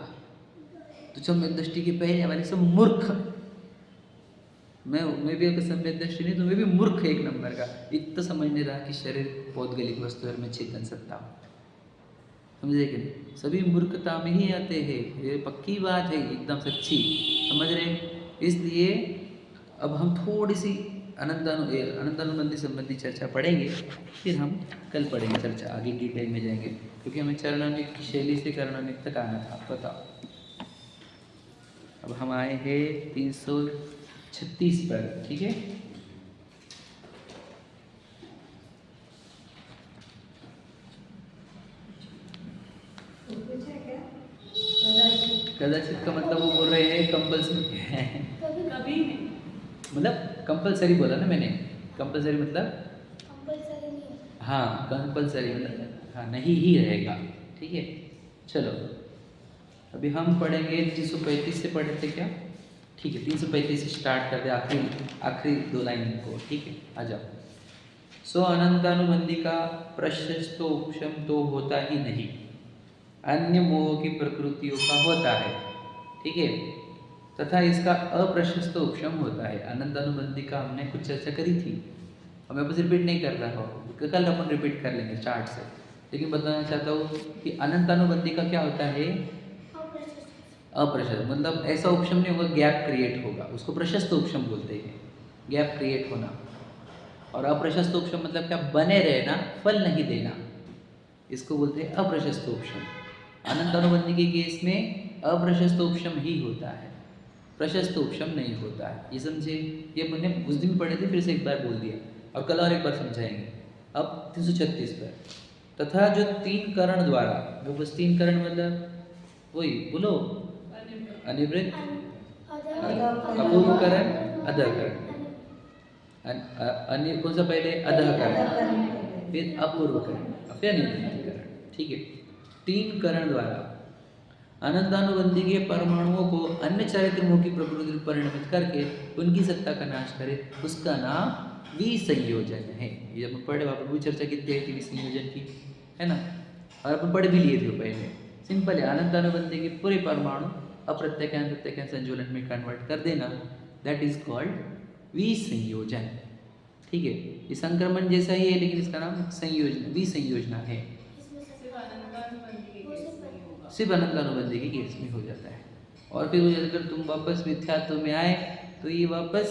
तो सम्यक दृष्टि के पहले वाले सब मूर्ख। मैं भी अगर सम्यक दृष्टि नहीं तो मैं भी मूर्ख एक नंबर का, इतना समझ नहीं रहा कि शरीर पौद्गलिक वस्तु है, मैं चेतन सत्ता हूँ। समझे कि नहीं? सभी मूर्खता में ही आते हैं, ये पक्की बात है, एकदम सच्ची, समझ रहे? इसलिए अब हम थोड़ी सी अनंतानुबंधी संबंधी चर्चा पढ़ेंगे, फिर हम कल पढ़ेंगे चर्चा, आगे डिटेल में जाएंगे, क्योंकि हमें चरणान्वित की शैली से कर्णान्वित तक आना था। बताओ, अब हम आए हैं 336 पर, ठीक है? कदाचित का मतलब वो बोल रहे हैं कंपल्सरी है, मतलब कंपल्सरी बोला ना मैंने, कंपल्सरी मतलब कंपल्सरी नहीं है। हाँ, कंपल्सरी मतलब हाँ नहीं ही रहेगा, ठीक है? चलो अभी हम पढ़ेंगे 335 से पढ़े थे क्या? ठीक है, 335 से स्टार्ट कर दे, आखिरी 2 लाइन को, ठीक है? आ जाओ। सो अनंतानुबंधी का प्रशस्त उपशम तो होता ही नहीं, अन्य मोह की प्रकृतियों का होता है, ठीक है? तथा इसका अप्रशस्त उपशम होता है। अनंतानुबंधी का हमने कुछ चर्चा करी थी, मैं बस रिपीट नहीं कर रहा हूँ, कल अपन रिपीट कर लेंगे चार्ट से, लेकिन बताना चाहता हूँ कि अनंतानुबंधी का क्या होता है? अप्रशस्त, मतलब ऐसा उपशम नहीं होगा, गैप क्रिएट होगा, उसको प्रशस्त उपशम बोलते हैं, गैप क्रिएट होना। और अप्रशस्त उपशम मतलब क्या? बने रहना, फल नहीं देना, इसको बोलते हैं अप्रशस्त उपशम। अनंतानुबंधी के केस में अप्रशस्त उपशम ही होता है, प्रशस्त उपशम नहीं होता है, ये समझे? ये मैंने उस दिन पढ़े थे, फिर से एक बार बोल दिया, और कल और एक बार समझाएंगे। अब 336 पर, तथा जो 3 करण द्वारा, वो बस 3 करण मतलब वही बोलो, अनिवृत्त, अपूर्व करण, अधः करण, अन्य कौन सा पहले? अधः करण, फिर अपूर्व करण, फिर अनिवृत्त करण, ठीक है? 3 करण द्वारा अनंतानुबंधी के परमाणुओं को अन्य चारित्र्यों की प्रकृति में परिणमित करके उनकी सत्ता का नाश करे, उसका नाम विसंयोजन है। ये जब पढ़े, वहाँ पर भी चर्चा कितनी आई थी विसंयोजन की, है ना? और अपन पढ़ भी लिए थे पहले। सिंपल है, अनंतानुबंधी के पूरे परमाणु अप्रत्यक्ष प्रत्यक्ष संयोजन में कन्वर्ट कर देना, दैट इज कॉल्ड विसंयोजन, ठीक है? ये संक्रमण जैसा ही है, लेकिन इसका नाम संयोजन, विसंयोजना है। सिर्फ अनंतानुबंधी के केस में हो जाता है, और फिर अगर तुम वापस मिथ्यात्व में आए तो ये वापस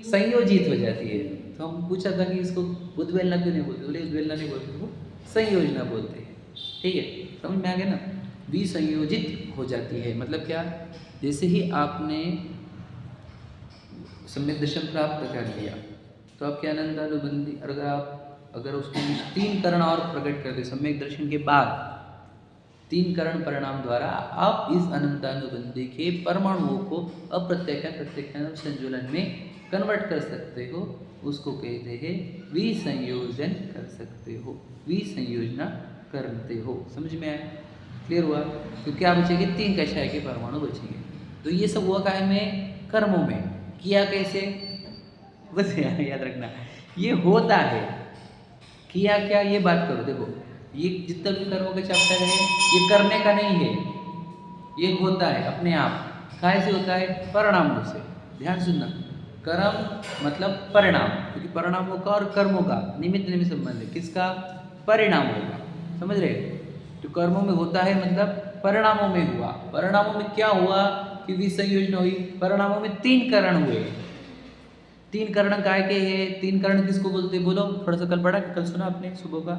संयोजित हो जाती है। तो हम पूछा था कि इसको उद्वेलना क्यों नहीं बोलते, बोले उद्वेलना नहीं बोलते, वो संयोजना बोलते हैं, ठीक है? समझ में आ गया ना? विसंयोजित हो जाती है मतलब क्या? जैसे ही आपने सम्यक दर्शन प्राप्त कर लिया तो आपके अनंतानुबंधी, अगर उसको 3 करण और प्रकट कर दे सम्यक दर्शन के बाद, 3 करण परिणाम द्वारा आप इस अनंतानुबंधी के परमाणुओं को अप्रत्यक्ष प्रत्यक्ष संयोजन में कन्वर्ट कर सकते हो, उसको कहते हैं विसंयोजन कर सकते हो, विसंयोजना करते हो। समझ में आया? क्लियर हुआ? तो क्या बचेंगे? 3 कक्षाएं के परमाणु बचेंगे। तो ये सब हुआ काय में? कर्मों में। किया कैसे? बस याद रखना, ये होता है। किया क्या? ये बात करो, देखो ये जितना भी कर्मों का चैप्टर है, ये करने का नहीं है, ये होता है अपने आप। कैसे होता है? परिणामों से। ध्यान सुनना, कर्म मतलब परिणाम, क्योंकि परिणामों का और कर्मों का निमित्त निमित्त संबंध है। किसका? परिणामों का। समझ रहे? तो कर्मों में होता है मतलब परिणामों में हुआ। परिणामों में क्या हुआ कि विसंयोजना हुई। परिणामों में 3 कारण हुए। 3 कारण काय के हैं? 3 कारण किसको बोलते? बोलो, थोड़ा सा कल पढ़ा, कल सुना आपने सुबह का?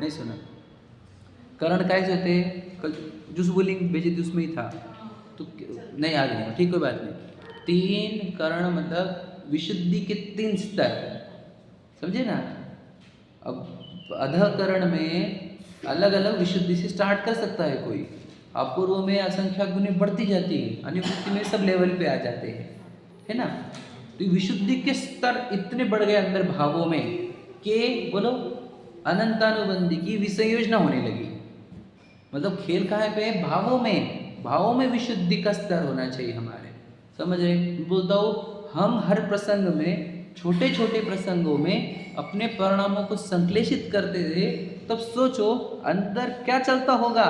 नहीं सुना? कारण काय से होते हैं? कल जो सुबह भेजी थी उसमें ही था, तो नहीं याद नहीं, ठीक, कोई बात नहीं। 3 कारण मतलब विशुद्धि के 3 स्तर, समझे ना? अब अधःकरण में अलग अलग विशुद्धि से स्टार्ट कर सकता है कोई। अपूर्व में असंख्या गुनी बढ़ती जाती है, अनुवृत्ति में सब लेवल पे आ जाते हैं, है ना? तो विशुद्धि के स्तर इतने बढ़ गए अंदर भावों में कि बोलो अनंतानुबंधी की विसंयोजना होने लगी। मतलब खेल कहाँ पे है? भावों में। भावों में विशुद्धि का स्तर होना चाहिए हमारे। समझ रहे? बोलता हूँ, हम हर प्रसंग में, छोटे छोटे प्रसंगों में अपने परिणामों को संश्लेषित करते थे, तब सोचो अंदर क्या चलता होगा।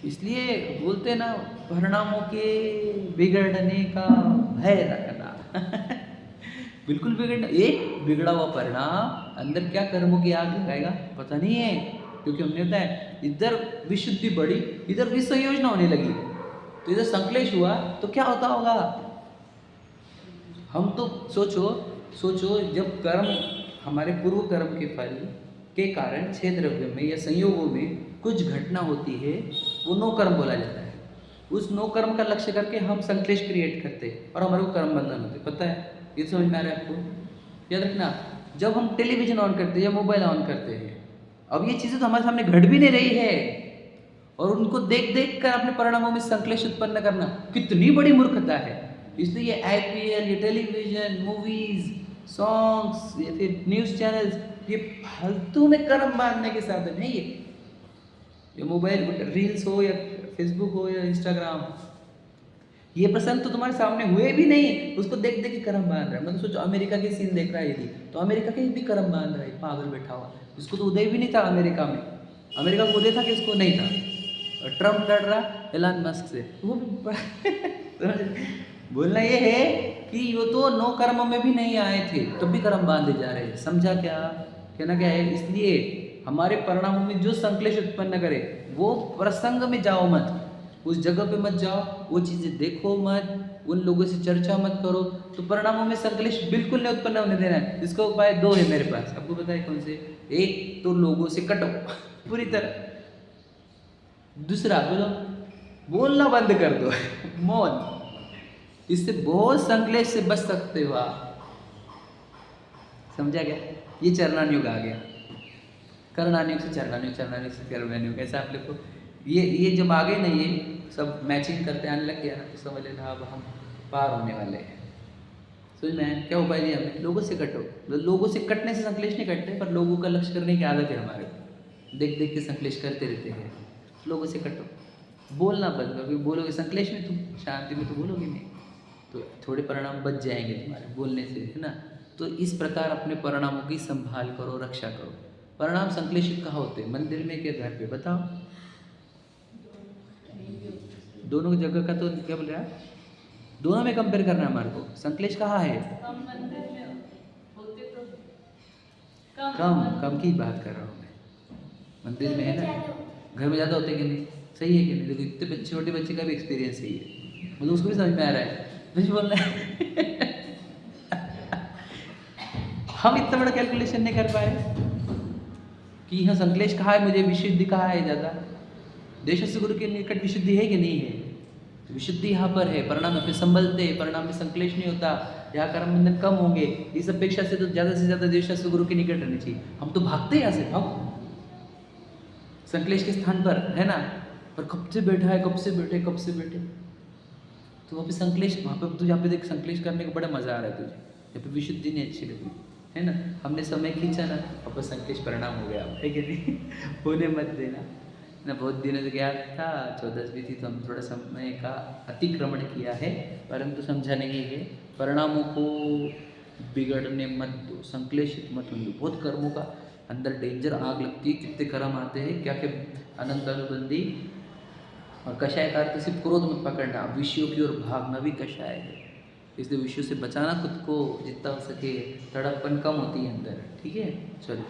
इसलिए बोलते ना, परिणामों के बिगड़ने का भय रखना। बिल्कुल बिगड़ना, एक बिगड़ा हुआ परिणाम अंदर क्या कर्मों की आग लगाएगा पता नहीं है, क्योंकि हमने बताया इधर विशुद्धि बढ़ी, इधर विसंयोजना होने लगी, तो इधर संश्लेष हुआ तो क्या होता होगा। हम तो सोचो जब कर्म, हमारे पूर्व कर्म के फल के कारण 6 द्रव्य में या संयोगों में कुछ घटना होती है, वो नो कर्म बोला जाता है। उस नो कर्म का लक्ष्य करके हम संश्लेष क्रिएट करते हैं और हमारे को कर्म बंधन होते, पता है? ये समझ में आ रहा है आपको? याद रखना, जब हम टेलीविजन ऑन करते हैं या मोबाइल ऑन करते हैं, अब ये चीज़ें तो हमारे सामने घट भी नहीं रही है, और उनको देख देख कर अपने परिणामों में संश्लेष उत्पन्न करना कितनी बड़ी मूर्खता है। इसलिए ये IPL, ये टेलीविजन, मूवीज, सॉन्ग्स या फिर न्यूज़ चैनल्स, ये फालतू में कर्म बांधने के साधन है। ये मोबाइल रील्स हो या फेसबुक हो या इंस्टाग्राम, ये प्रसंग तो तुम्हारे सामने हुए भी नहीं, उसको देख देख के कर्म बांध रहा है। मतलब सोचो अमेरिका के सीन देख रहा है यदि, तो अमेरिका के भी कर्म बांध रहा है, पागल बैठा हुआ। इसको तो उदय भी नहीं था अमेरिका में, अमेरिका को उदय था कि इसको नहीं था। और ट्रम्प लड़ रहा एलन मस्क से, वो भी बोलना ये है कि वो तो नो कर्म में भी नहीं आए थे, तब तो भी कर्म बांधे जा रहे हैं। समझा क्या? कहना क्या है? इसलिए हमारे परिणामों में जो संश्लेष उत्पन्न करे, वो प्रसंग में जाओ मत, उस जगह पे मत जाओ, वो चीज़ें देखो मत, उन लोगों से चर्चा मत करो, तो परिणामों में संश्लेष बिल्कुल नहीं उत्पन्न होने देना है। इसका उपाय 2 है मेरे पास, आपको पता है कौन से? एक तो लोगों से कटो पूरी तरह, दूसरा बोलो बोलना बंद कर दो, मौन। इससे बहुत संश्लेष से बच सकते हो आप। समझा क्या? ये चरणानुयोग आ गया, करणानुयोग से चरणानुयोग, चरणानुयोग से कर्मनुयोग, ऐसा आप लोग को ये जब आ गए ना, ये सब मैचिंग करते आने लग गया ना, तो समझ लेना अब हम पार होने वाले हैं। समझ में? क्या उपाय दिया हमने? लोगों से कटो। लोगों से कटने से संश्लेष नहीं कटते, पर लोगों का लक्ष्य करने की आदत है हमारे, देख देख के संश्लेष करते रहते हैं। लोगों से कटो, बोलना बंद करो, क्योंकि बोलोगे संश्लेष में, तुम शांति में तो बोलोगे नहीं, तो थोड़े परिणाम बच जाएंगे तुम्हारे बोलने से, है ना? तो इस प्रकार अपने परिणामों की संभाल करो, रक्षा करो। परिणाम संश्लेषित कहाँ होते हैं? मंदिर में क्या घर पे? बताओ। दोनों जगह का तो क्या बोल रहा है, दोनों में कंपेयर करना है हमारे को। संश्लेष कहाँ है? कम की बात कर रहा हूँ मैं, मंदिर में है ना, घर में ज़्यादा होते कि नहीं? सही है कि नहीं? देखो इतने छोटे बच्चे का भी एक्सपीरियंस सही है, मतलब उसको भी समझ में आ रहा है, मुझे बोलना है। हम इतना बड़ा कैलकुलेशन नहीं कर पाए कि यहाँ संश्लेष कहाँ है, मुझे विशुद्धि कहाँ है ज़्यादा। देश से गुरु के निकट विशुद्धि है कि नहीं है? तो विशुद्धि यहाँ पर है, परिणाम में संभलते हैं, परिणाम में संश्लेष नहीं होता, यहाँ कर्म बंधन कम होंगे। इस अपेक्षा से तो ज़्यादा से ज़्यादा देश से गुरु के निकट रहनी चाहिए। हम तो भागते हैं यहाँ से, हम संश्लेष के स्थान पर, है ना, पर कब से बैठा है, कब से बैठे, तो वहाँ पे संश्लेष, वहाँ पे तुझे यहाँ पे देख संश्लेष करने को बड़ा मज़ा आ रहा है तुझे, यहाँ पे विशुद्धि नहीं अच्छी लगी, है ना? हमने समय खींचा ना, अब संश्लेष परिणाम हो गया, है कि नहीं? होने मत देना ना। बहुत दिनों से गया था, 14वीं थी, तो हम थोड़ा समय का अतिक्रमण किया है, परंतु समझा नहीं है। परिणामों को बिगड़ने मत दो, संश्लेषित मत होने दो। बहुत कर्मों का अंदर डेंजर आग लगती है, कितने कर्म आते हैं, क्या क्या अनंत अनुबंधी और कषाय का अर्थ सिर्फ क्रोध मत पकड़ना, विषयों की ओर भागना भी कषाय है। इसलिए विषयों से बचाना खुद को, जितना हो सके तड़पन कम होती है अंदर। ठीक है, चलो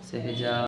सहजा